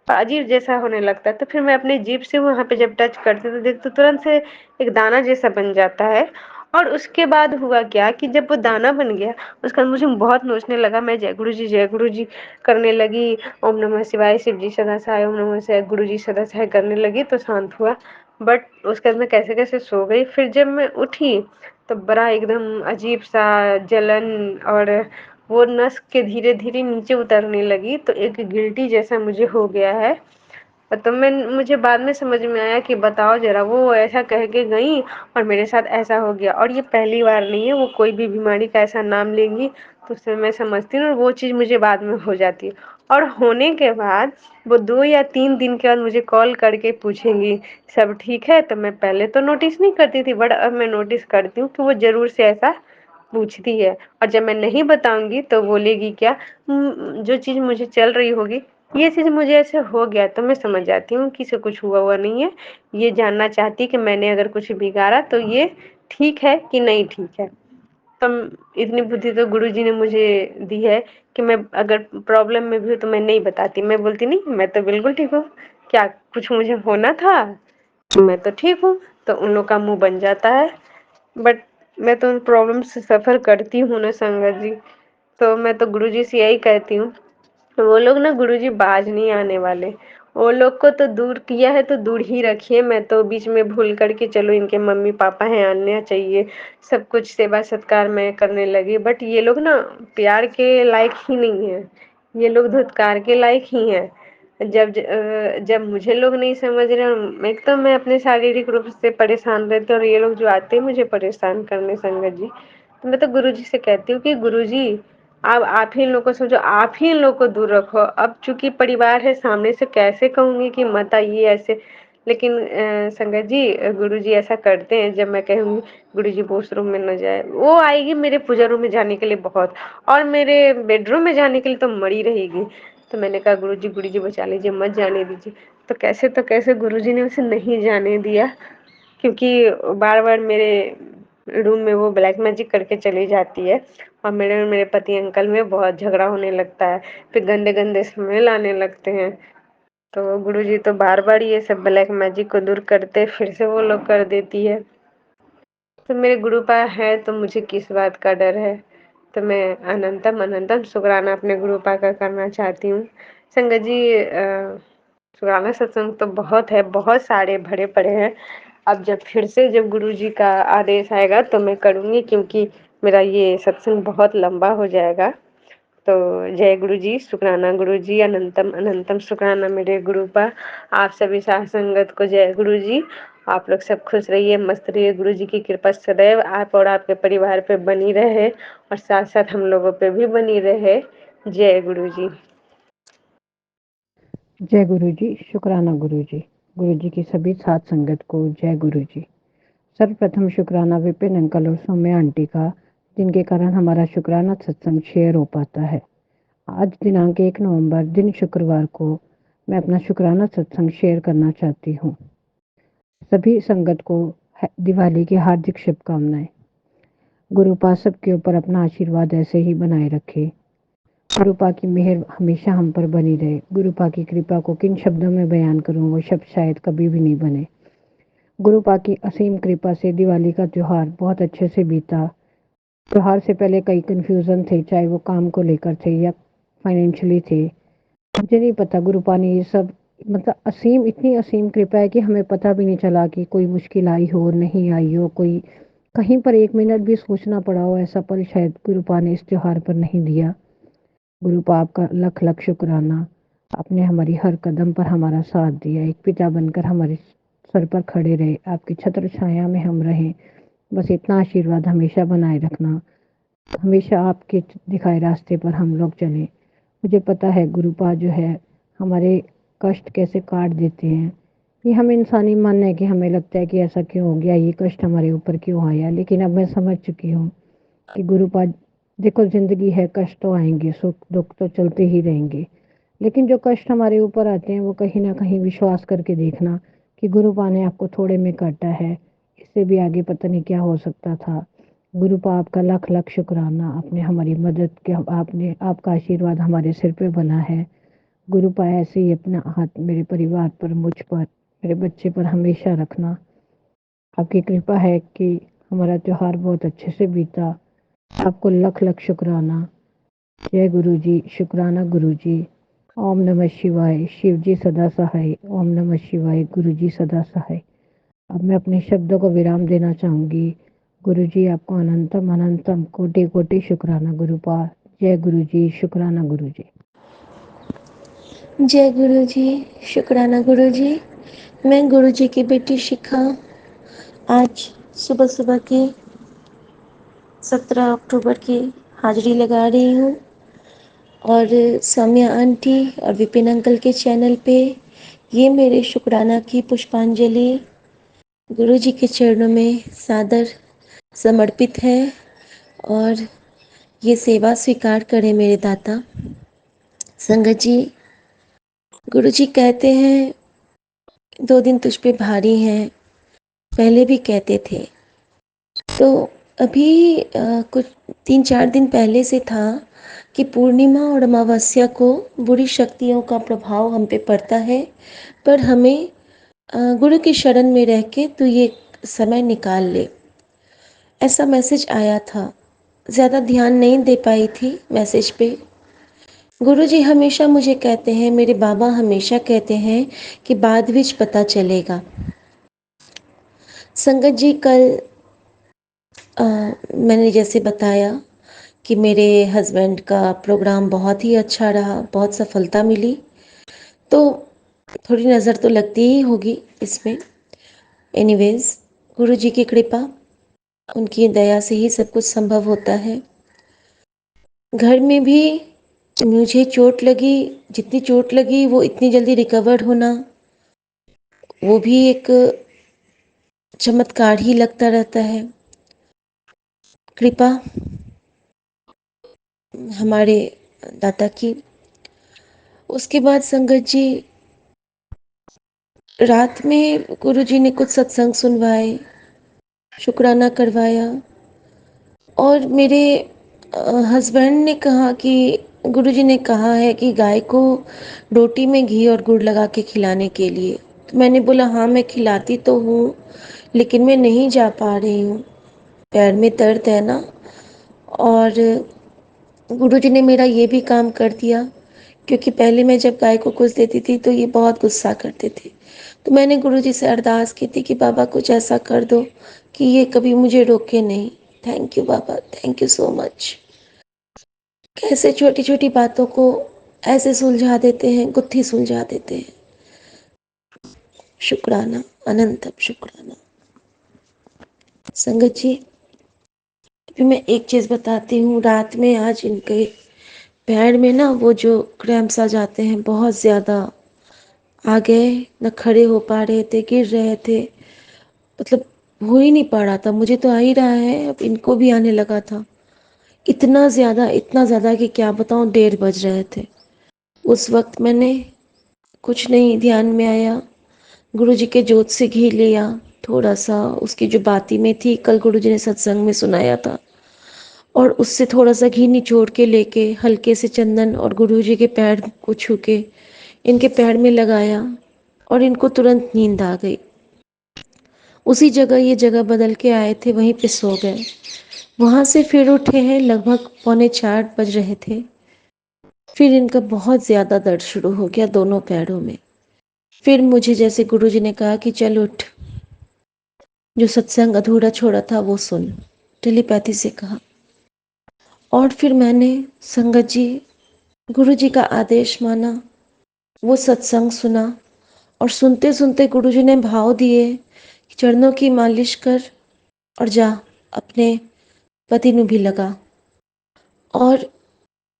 अजीब जैसा होने लगता है। तो फिर मैं अपने जीभ से वहाँ पे जब टच करती हूँ तो देखती हूँ तुरंत से एक दाना जैसा बन जाता है। और उसके बाद हुआ क्या कि जब वो दाना बन गया उसका मुझे बहुत नोचने लगा। मैं जय गुरु जी करने लगी, ओम नमः शिवाय, शिव जी सदा सहाय, ओम नमः शिवाय, गुरु जी सदा सहाय करने लगी तो शांत हुआ। बट उसके बाद मैं कैसे कैसे सो गई। फिर जब मैं उठी तो बड़ा एकदम अजीब सा जलन और वो नस के धीरे धीरे नीचे उतरने लगी। तो एक गिल्टी जैसा मुझे हो गया है। तो मुझे बाद में समझ में आया कि बताओ जरा, वो ऐसा कह के गई और मेरे साथ ऐसा हो गया। और ये पहली बार नहीं है, वो कोई भी बीमारी का ऐसा नाम लेंगी तो उससे मैं समझती हूँ और वो चीज़ मुझे बाद में हो जाती है। और होने के बाद वो 2 या 3 दिन के बाद मुझे कॉल करके पूछेंगी सब ठीक है। तो मैं पहले तो नोटिस नहीं करती थी, बट अब मैं नोटिस करती हूँ कि वो जरूर से ऐसा पूछती है। और जब मैं नहीं बताऊंगी तो बोलेगी क्या, जो चीज़ मुझे चल रही होगी ये चीज़ मुझे ऐसे हो गया तो मैं समझ जाती हूँ कि इसे कुछ हुआ नहीं है। ये जानना चाहती कि मैंने अगर कुछ बिगाड़ा तो ये ठीक है कि नहीं ठीक है। तो इतनी बुद्धि तो गुरुजी ने मुझे दी है कि मैं अगर प्रॉब्लम में भी हूँ तो मैं नहीं बताती। मैं बोलती नहीं मैं तो बिल्कुल ठीक हूँ, क्या कुछ मुझे होना था, मैं तो ठीक हूँ। तो उन लोग का मुंह बन जाता है। बट मैं तो उन प्रॉब्लम से सफर करती हूँ ना संगत जी। तो मैं तो गुरुजी से यही कहती हूँ, वो लोग ना गुरुजी बाज नहीं आने वाले। वो लोग को तो दूर किया है तो दूर ही रखिए। मैं तो बीच में भूल करके चलो इनके मम्मी पापा हैं आना चाहिए, सब कुछ सेवा सत्कार मैं करने लगी। बट ये लोग ना प्यार के लायक ही नहीं है, ये लोग धुतकार के लायक ही हैं। जब मुझे लोग नहीं समझ रहे, एक तो मैं अपने शारीरिक रूप से परेशान रहती हूँ और ये लोग जो आते हैं मुझे परेशान करने संगत जी, तो मैं तो गुरुजी से कहती हूँ कि गुरुजी अब आप ही इन लोग को समझो, आप ही इन लोग को दूर रखो। अब चूंकि परिवार है सामने से कैसे कहूंगी कि मत आइए ऐसे, लेकिन संगत जी गुरुजी ऐसा करते हैं, जब मैं कहूँगी गुरुजी वॉशरूम में न जाए, वो आएगी मेरे पूजा रूम में जाने के लिए बहुत, और मेरे बेडरूम में जाने के लिए तो मरी रहेगी। तो मैंने कहा गुरुजी बचा लीजिए, मत जाने दीजिए। तो कैसे गुरुजी ने उसे नहीं जाने दिया, क्योंकि बार-बार मेरे रूम में वो ब्लैक मैजिक करके चली जाती है, और मेरे और मेरे पति अंकल में बहुत झगड़ा होने लगता है, फिर गंदे-गंदे स्मेल आने लगते हैं। तो गुरुजी तो बार-बार ये सब ब्लैक मैजिक को दूर करते, फिर से वो लोग कर देती है। तो मेरे गुरुपा है तो मुझे किस बात का डर है। तो मैं अनंतम अनंतम शुक्राना अपने गुरुपा का करना चाहती हूँ। संगत जी शुक्राना सत्संग तो बहुत है, बहुत सारे भरे पड़े हैं। अब जब गुरुजी का आदेश आएगा तो मैं करूँगी, क्योंकि मेरा ये सत्संग बहुत लंबा हो जाएगा। तो जय गुरुजी, शुक्राना गुरुजी, अनंतम अनंतम शुक्राना मेरे गुरुपा। आप सभी साथ संगत को जय गुरुजी। आप लोग सब खुश रहिए, मस्त रहिए, गुरुजी की कृपा सदैव आप और आपके परिवार पे बनी रहे, और साथ साथ हम लोगों पे भी बनी रहे। जय गुरुजी। जय गुरु जी, शुक्राना गुरु जी की सभी साथ संगत को जय गुरु जी। सर्वप्रथम शुक्राना विपिन अंकल और सौम्या आंटी का, जिनके कारण हमारा शुक्राना सत्संग शेयर हो पाता है। आज दिनांक 1 नवंबर दिन शुक्रवार को मैं अपना शुक्राना सत्संग शेयर करना चाहती हूँ। सभी संगत को दिवाली की हार्दिक शुभकामनाएं। गुरुपा सबके ऊपर अपना आशीर्वाद ऐसे ही बनाए रखे। गुरुपा की मेहर हमेशा हम पर बनी रहे। गुरुपा की कृपा को किन शब्दों में बयान करूं, वो शब्द शायद कभी भी नहीं बने। गुरुपा की असीम कृपा से दिवाली का त्योहार बहुत अच्छे से बीता। त्योहार से पहले कई कंफ्यूजन थे, चाहे वो काम को लेकर थे या फाइनेंशियली थे। मुझे नहीं पता, गुरुपा ने ये सब मतलब इतनी असीम कृपा है कि हमें पता भी नहीं चला कि कोई मुश्किल आई हो, नहीं आई हो, कोई कहीं पर 1 मिनट भी सोचना पड़ा हो ऐसा, पर शायद गुरुपा ने इस त्योहार पर नहीं दिया। गुरुपा आपका लख लख शुक्राना। आपने हमारी हर कदम पर हमारा साथ दिया, एक पिता बनकर हमारे सर पर खड़े रहे, आपकी छत्र छाया में हम रहें। बस इतना आशीर्वाद हमेशा बनाए रखना, हमेशा आपके दिखाए रास्ते पर हम लोग चलें। मुझे पता है गुरुपा जो है हमारे कष्ट कैसे काट देते हैं। ये हम इंसानी मन है कि हमें लगता है कि ऐसा क्यों हो गया, ये कष्ट हमारे ऊपर क्यों आया, लेकिन अब मैं समझ चुकी हूँ कि गुरुपा देखो, जिंदगी है, कष्ट तो आएंगे, सुख दुख तो चलते ही रहेंगे, लेकिन जो कष्ट हमारे ऊपर आते हैं वो कहीं ना कहीं विश्वास करके देखना कि गुरुपा ने आपको थोड़े में काटा है, इससे भी आगे पता नहीं क्या हो सकता था। गुरुपा आपका लख लख शुक्राना, आपने हमारी मदद के, आपने आपका आशीर्वाद हमारे सिर पे बना है। गुरुपा ऐसे ही अपना हाथ मेरे परिवार पर, मुझ पर, मेरे बच्चे पर हमेशा रखना। आपकी कृपा है कि हमारा त्योहार बहुत अच्छे से बीता। आपको लख लख शुक्राना। जय गुरु जी, शुक्राना गुरु जी। ओम नमः शिवाय, शिव जी सदा सहाय। ओम नमः शिवाय, गुरु जी सदा सहाय। अब मैं अपने शब्दों को विराम देना चाहूंगी। गुरु जी आपको अनंतम अनंतम कोटि कोटि शुक्राना गुरुपा। जय गुरु जी, शुक्राना गुरु जी। जय गुरु जी, शुक्राना गुरु जी। मैं गुरु जी की बेटी शिखा आज सुबह सुबह की 17 अक्टूबर की हाजिरी लगा रही हूँ, और सौम्या आंटी और विपिन अंकल के चैनल पे ये मेरे शुक्राना की पुष्पांजलि गुरु जी के चरणों में सादर समर्पित है, और ये सेवा स्वीकार करें मेरे दाता। संगत जी, गुरु जी कहते हैं 2 दिन तुझ पे भारी हैं, पहले भी कहते थे। तो अभी कुछ 3-4 दिन पहले से था कि पूर्णिमा और अमावस्या को बुरी शक्तियों का प्रभाव हम पे पड़ता है, पर हमें गुरु की शरण में रह के तू ये समय निकाल ले, ऐसा मैसेज आया था। ज़्यादा ध्यान नहीं दे पाई थी मैसेज पे। गुरु जी हमेशा मुझे कहते हैं, मेरे बाबा हमेशा कहते हैं कि बाद विच पता चलेगा। संगत जी, कल मैंने जैसे बताया कि मेरे हस्बैंड का प्रोग्राम बहुत ही अच्छा रहा, बहुत सफलता मिली, तो थोड़ी नज़र तो लगती ही होगी इसमें। एनीवेज, गुरु जी की कृपा, उनकी दया से ही सब कुछ संभव होता है। घर में भी मुझे चोट लगी, जितनी चोट लगी वो इतनी जल्दी रिकवर्ड होना वो भी एक चमत्कार ही लगता रहता है। कृपा हमारे दाता की। उसके बाद संगत जी, रात में गुरुजी ने कुछ सत्संग सुनवाए, शुक्राना करवाया, और मेरे हस्बैंड ने कहा कि गुरुजी ने कहा है कि गाय को रोटी में घी और गुड़ लगा के खिलाने के लिए। तो मैंने बोला हाँ, मैं खिलाती तो हूँ, लेकिन मैं नहीं जा पा रही हूँ, पैर में दर्द है ना। और गुरुजी ने मेरा ये भी काम कर दिया, क्योंकि पहले मैं जब गाय को कुछ देती थी तो ये बहुत गुस्सा करते थे। तो मैंने गुरुजी से अरदास की थी कि बाबा कुछ ऐसा कर दो कि ये कभी मुझे रोके नहीं। Thank you Baba, thank you so much. कैसे छोटी छोटी बातों को ऐसे सुलझा देते हैं, गुत्थी सुलझा देते हैं। शुक्राना, अनंतम शुक्राना। संगत जी, अभी मैं एक चीज़ बताती हूँ। रात में आज इनके पैर में ना वो जो क्रैम्प्स आ जाते हैं, बहुत ज़्यादा आ गए, न खड़े हो पा रहे थे, गिर रहे थे, मतलब हो ही नहीं पा रहा था। मुझे तो आ ही रहा है, अब इनको भी आने लगा था। इतना ज़्यादा कि क्या बताऊँ, 1:30 बज रहे थे। उस वक्त मैंने कुछ नहीं ध्यान में आया, गुरुजी के जोत से घी लिया, थोड़ा सा उसकी जो बाती में थी, कल गुरुजी ने सत्संग में सुनाया था, और उससे थोड़ा सा घी निचोड़ के लेके हल्के से चंदन और गुरुजी के पैर को छू के इनके पैर में लगाया, और इनको तुरंत नींद आ गई। उसी जगह ये जगह बदल के आए थे, वहीं पे सो गए। वहाँ से फिर उठे हैं, लगभग 3:45 बज रहे थे। फिर इनका बहुत ज़्यादा दर्द शुरू हो गया दोनों पैरों में। फिर मुझे जैसे गुरुजी ने कहा कि चल उठ, जो सत्संग अधूरा छोड़ा था वो सुन, टेलीपैथी से कहा। और फिर मैंने संगत जी गुरुजी का आदेश माना, वो सत्संग सुना, और सुनते सुनते गुरुजी ने भाव दिए कि चरणों की मालिश कर और जा, अपने पति ਨੂੰ भी लगा। और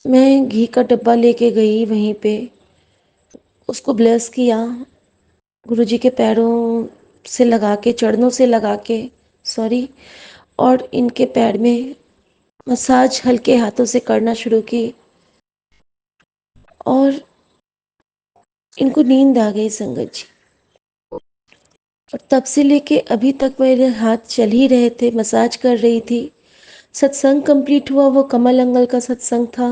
मैं घी का डब्बा लेके गई, वहीं पे उसको ब्लेस किया, गुरुजी के पैरों से लगा के, चरणों से लगा के, सॉरी, और इनके पैर में मसाज हल्के हाथों से करना शुरू की, और इनको नींद आ गई संगत जी। और तब से लेके अभी तक मेरे हाथ चल ही रहे थे, मसाज कर रही थी। सत्संग कंप्लीट हुआ, वो कमल अंगल का सत्संग था,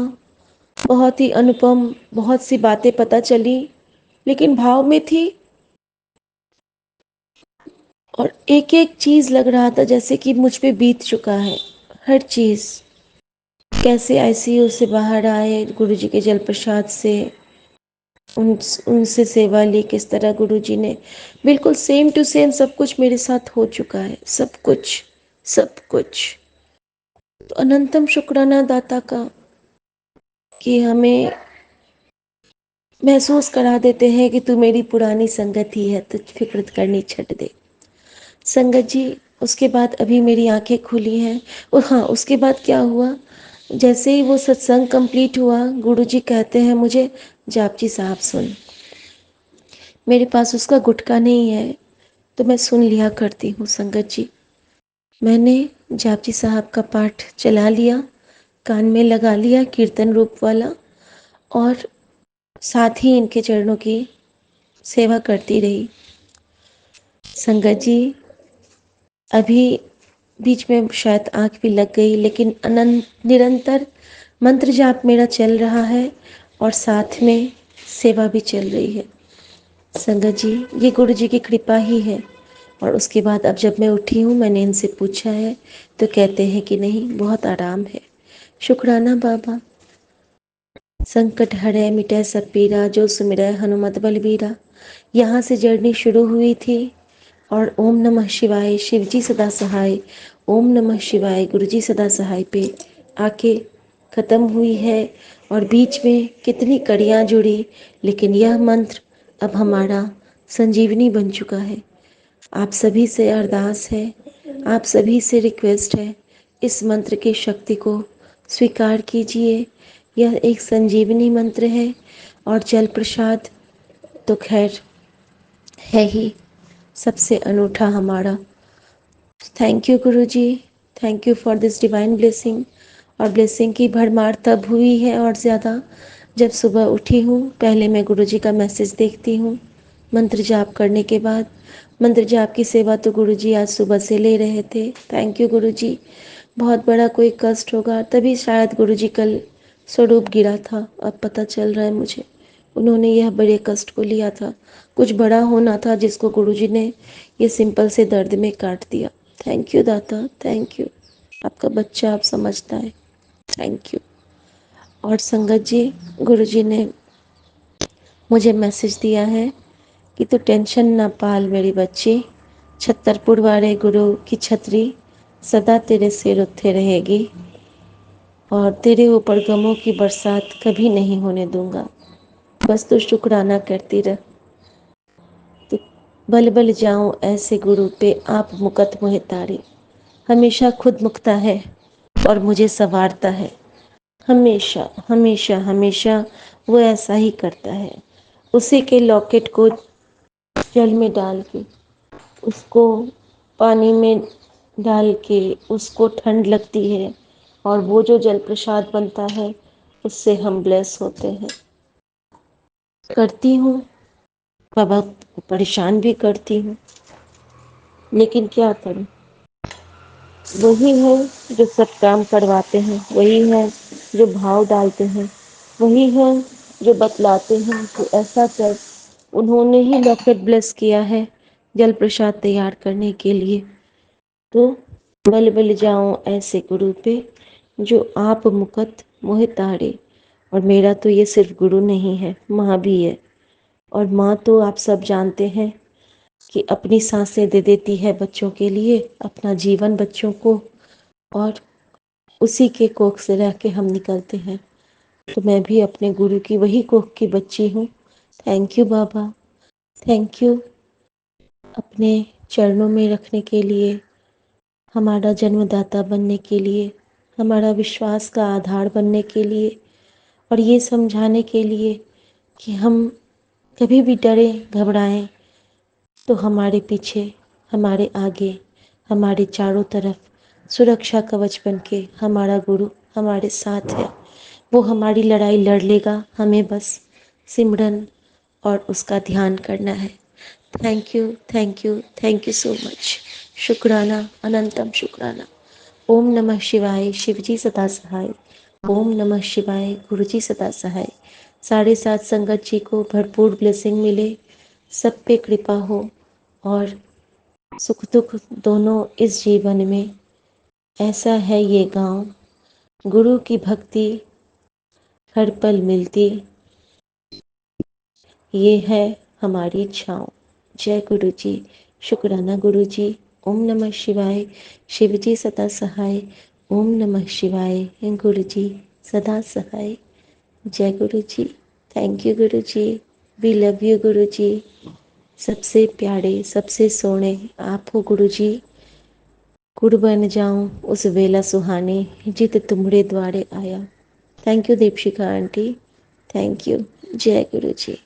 बहुत ही अनुपम, बहुत सी बातें पता चली, लेकिन भाव में थी। और एक एक चीज़ लग रहा था जैसे कि मुझ पे बीत चुका है, हर चीज़। कैसे आईसीयू से बाहर आए गुरुजी के जल प्रसाद से, उनसे सेवा ली, किस तरह गुरुजी ने बिल्कुल सेम टू सेम सब कुछ मेरे साथ हो चुका है, सब कुछ, सब कुछ। तो अनंतम शुक्राना दाता का कि हमें महसूस करा देते हैं कि तू मेरी पुरानी संगत ही है, तो फिक्र करनी छट दे। संगत जी, उसके बाद अभी मेरी आंखें खुली हैं। और हाँ, उसके बाद क्या हुआ, जैसे ही वो सत्संग कंप्लीट हुआ, गुरुजी कहते हैं मुझे, जापजी साहब सुन। मेरे पास उसका गुटका नहीं है, तो मैं सुन लिया करती हूँ संगत जी। मैंने जापजी साहब का पाठ चला लिया, कान में लगा लिया कीर्तन रूप वाला, और साथ ही इनके चरणों की सेवा करती रही। संगत जी, अभी बीच में शायद आंख भी लग गई, लेकिन अनंत निरंतर मंत्र जाप मेरा चल रहा है, और साथ में सेवा भी चल रही है। संगत जी, ये गुरु जी की कृपा ही है। और उसके बाद अब जब मैं उठी हूँ, मैंने इनसे पूछा है, तो कहते हैं कि नहीं, बहुत आराम है। शुक्राना बाबा। संकट हरै मिटै सब पीरा, जो सुमिरै हनुमत बलबीरा। यहाँ से जर्नी शुरू हुई थी, और ओम नमः शिवाय, शिवजी सदा सहाय, ओम नमः शिवाय, गुरुजी सदा सहाय पे आके ख़त्म हुई है। और बीच में कितनी कड़ियाँ जुड़ी, लेकिन यह मंत्र अब हमारा संजीवनी बन चुका है। आप सभी से अरदास है, आप सभी से रिक्वेस्ट है, इस मंत्र की शक्ति को स्वीकार कीजिए। यह एक संजीवनी मंत्र है, और जल प्रसाद तो खैर है ही, सबसे अनूठा हमारा। Thank you Guruji, thank you for this divine blessing. और ब्लेसिंग की भरमार तब हुई है और ज़्यादा जब सुबह उठी हूँ, पहले मैं गुरुजी का मैसेज देखती हूँ मंत्र जाप करने के बाद। मंत्र जाप की सेवा तो गुरुजी आज सुबह से ले रहे थे। थैंक यू गुरुजी। बहुत बड़ा कोई कष्ट होगा तभी शायद गुरुजी कल स्वरूप गिरा था, अब पता चल रहा है मुझे। उन्होंने यह बड़े कष्ट को लिया था, कुछ बड़ा होना था जिसको गुरुजी ने ये सिंपल से दर्द में काट दिया। थैंक यू दाता, थैंक यू। आपका बच्चा आप समझता है, थैंक यू। और संगत जी, गुरुजी ने मुझे मैसेज दिया है कि तू टेंशन ना पाल मेरी बच्ची, छतरपुर वाले गुरु की छतरी सदा तेरे सिर उत्थे रहेगी और तेरे ऊपर गमों की बरसात कभी नहीं होने दूंगा। बस तू शुक्राना करती रह। तो बल बल जाऊं ऐसे गुरु पे आप मुकत मोहे तारी, हमेशा खुद मुक्ता है और मुझे संवारता है। हमेशा हमेशा हमेशा वो ऐसा ही करता है। उसी के लॉकेट को जल में डाल के, उसको पानी में डाल के उसको ठंड लगती है और वो जो जल प्रसाद बनता है उससे हम ब्लेस होते हैं। करती हूँ बाबा को परेशान भी करती हूँ, लेकिन क्या करूँ, वही है जो सब काम करवाते हैं, वही है जो भाव डालते हैं, वही है जो बतलाते हैं कि ऐसा कर। उन्होंने ही लॉकेट ब्लेस किया है जल प्रसाद तैयार करने के लिए। तो बल बल जाऊं ऐसे गुरु पे जो आप मुकत मोहि तारे। और मेरा तो ये सिर्फ गुरु नहीं है, माँ भी है। और माँ तो आप सब जानते हैं कि अपनी सांसें दे देती है बच्चों के लिए, अपना जीवन बच्चों को, और उसी के कोख से रह के हम निकलते हैं। तो मैं भी अपने गुरु की वही कोख की बच्ची हूँ। Thank you Baba, thank you अपने चरणों में रखने के लिए, हमारा जन्मदाता बनने के लिए, हमारा विश्वास का आधार बनने के लिए, और ये समझाने के लिए कि हम कभी भी डरे घबराएं तो हमारे पीछे, हमारे आगे, हमारे चारों तरफ सुरक्षा कवच बन के हमारा गुरु हमारे साथ है। वो हमारी लड़ाई लड़ लेगा, हमें बस सिमरन और उसका ध्यान करना है। Thank you, thank you, thank you so much. शुक्राना, अनंतम शुक्राना। ओम नमः शिवाय, शिवजी सदा सहाय। ओम नमः शिवाय, गुरुजी सदा सहाय। 7:30 संगत जी को भरपूर ब्लेसिंग मिले, सब पे कृपा हो और सुख दुख दोनों इस जीवन में। ऐसा है ये गांव, गुरु की भक्ति हर पल मिलती, ये है हमारी छाँव। जय गुरु जी, शुक्राना गुरु जी। ओम नमः शिवाय, शिव जी सदा सहाय। ओम नमः शिवाय, गुरु जी सदा सहाय। जय गुरु जी, thank you Guru ji, we love you गुरु जी। सबसे प्यारे, सबसे सोने आप हो गुरु जी। गुरु बन जाऊं उस वेला सुहाने, जित तुम्हारे द्वारे आया। Thank you Deepshikha aunty, thank you. जय गुरु जी।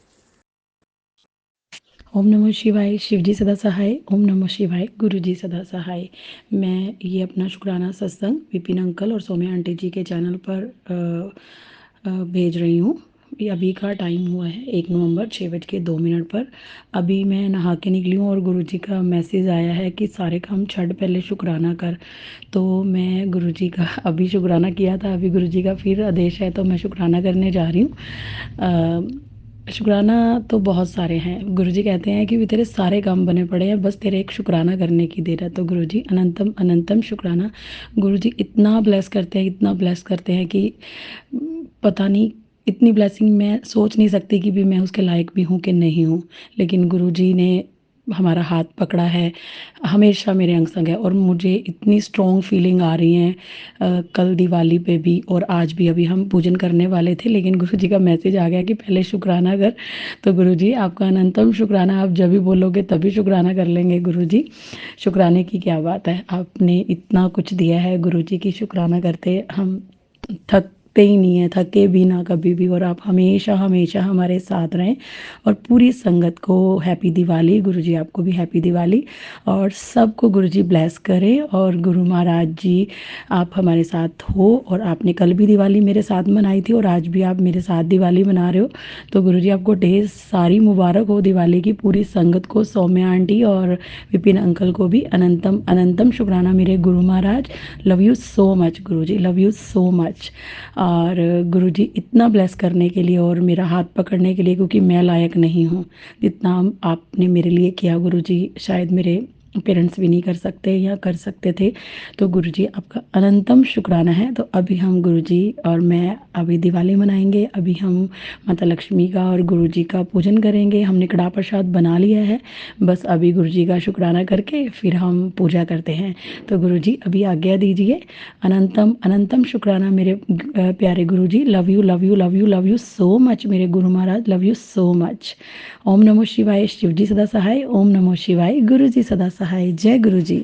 ओम नमः शिवाय, शिव जी सदा सहाय। ओम नमः शिवाय, गुरु जी सदा सहाय। मैं ये अपना शुक्राना सत्संग विपिन अंकल और सौम्या आंटी जी के चैनल पर भेज रही हूँ। ये अभी का टाइम हुआ है 1 नवंबर 6:02 पर। अभी मैं नहा के निकली हूँ और गुरु जी का मैसेज आया है कि सारे काम छड़ पहले शुक्राना कर। तो मैं गुरु जी का अभी शुक्राना किया था, अभी गुरु जी का फिर आदेश है तो मैं शुक्राना करने जा रही हूँ। शुक्राना तो बहुत सारे हैं। गुरुजी कहते हैं कि भी तेरे सारे काम बने पड़े हैं, बस तेरे एक शुक्राना करने की देर है। तो गुरुजी अनंतम अनंतम शुक्राना। गुरुजी इतना ब्लेस करते हैं, इतना ब्लेस करते हैं कि पता नहीं, इतनी ब्लेसिंग मैं सोच नहीं सकती कि भी मैं उसके लायक भी हूँ कि नहीं हूँ। लेकिन गुरुजी ने हमारा हाथ पकड़ा है, हमेशा मेरे अंग संग है और मुझे इतनी स्ट्रॉन्ग फीलिंग आ रही है। कल दिवाली पे भी और आज भी, अभी हम पूजन करने वाले थे लेकिन गुरुजी का मैसेज आ गया कि पहले शुक्राना कर। तो गुरुजी आपका अनंतम शुक्राना, आप जब भी बोलोगे तभी शुक्राना कर लेंगे गुरुजी। शुक्राने की क्या बात है, आपने इतना कुछ दिया है गुरुजी की, शुक्राना करते हम थक थकते ही नहीं हैं, थके भी ना कभी भी, और आप हमेशा हमेशा हमारे साथ रहें। और पूरी संगत को हैप्पी दिवाली, गुरुजी आपको भी हैप्पी दिवाली, और सबको गुरुजी ब्लेस करें। और गुरु महाराज जी आप हमारे साथ हो, और आपने कल भी दिवाली मेरे साथ मनाई थी और आज भी आप मेरे साथ दिवाली मना रहे हो, तो गुरुजी आपको ढेर सारी मुबारक हो दिवाली की। पूरी संगत को, सौम्या आंटी और विपिन अंकल को भी अनंतम अनंतम शुक्राना मेरे गुरु महाराज। लव यू सो मच गुरुजी, लव यू सो मच। और गुरुजी इतना ब्लेस करने के लिए और मेरा हाथ पकड़ने के लिए, क्योंकि मैं लायक नहीं हूँ जितना आपने मेरे लिए किया गुरुजी, शायद मेरे पेरेंट्स भी नहीं कर सकते या कर सकते थे। तो गुरुजी आपका अनंतम शुक्राना है। तो अभी हम गुरुजी और मैं अभी दिवाली मनाएंगे। अभी हम माता लक्ष्मी का और गुरुजी का पूजन करेंगे। हमने कड़ाह प्रसाद बना लिया है, बस अभी गुरुजी का शुक्राना करके फिर हम पूजा करते हैं। तो गुरुजी अभी आज्ञा दीजिए। अनंतम अनंतम शुक्राना मेरे प्यारे गुरुजी। Love you love you love you love you so much मेरे गुरु महाराज, लव यू सो मच। ओम नमो शिवाय, शिवजी सदा सहाय। ओम नमो शिवाय, गुरुजी सदा सहाय। जय गुरुजी।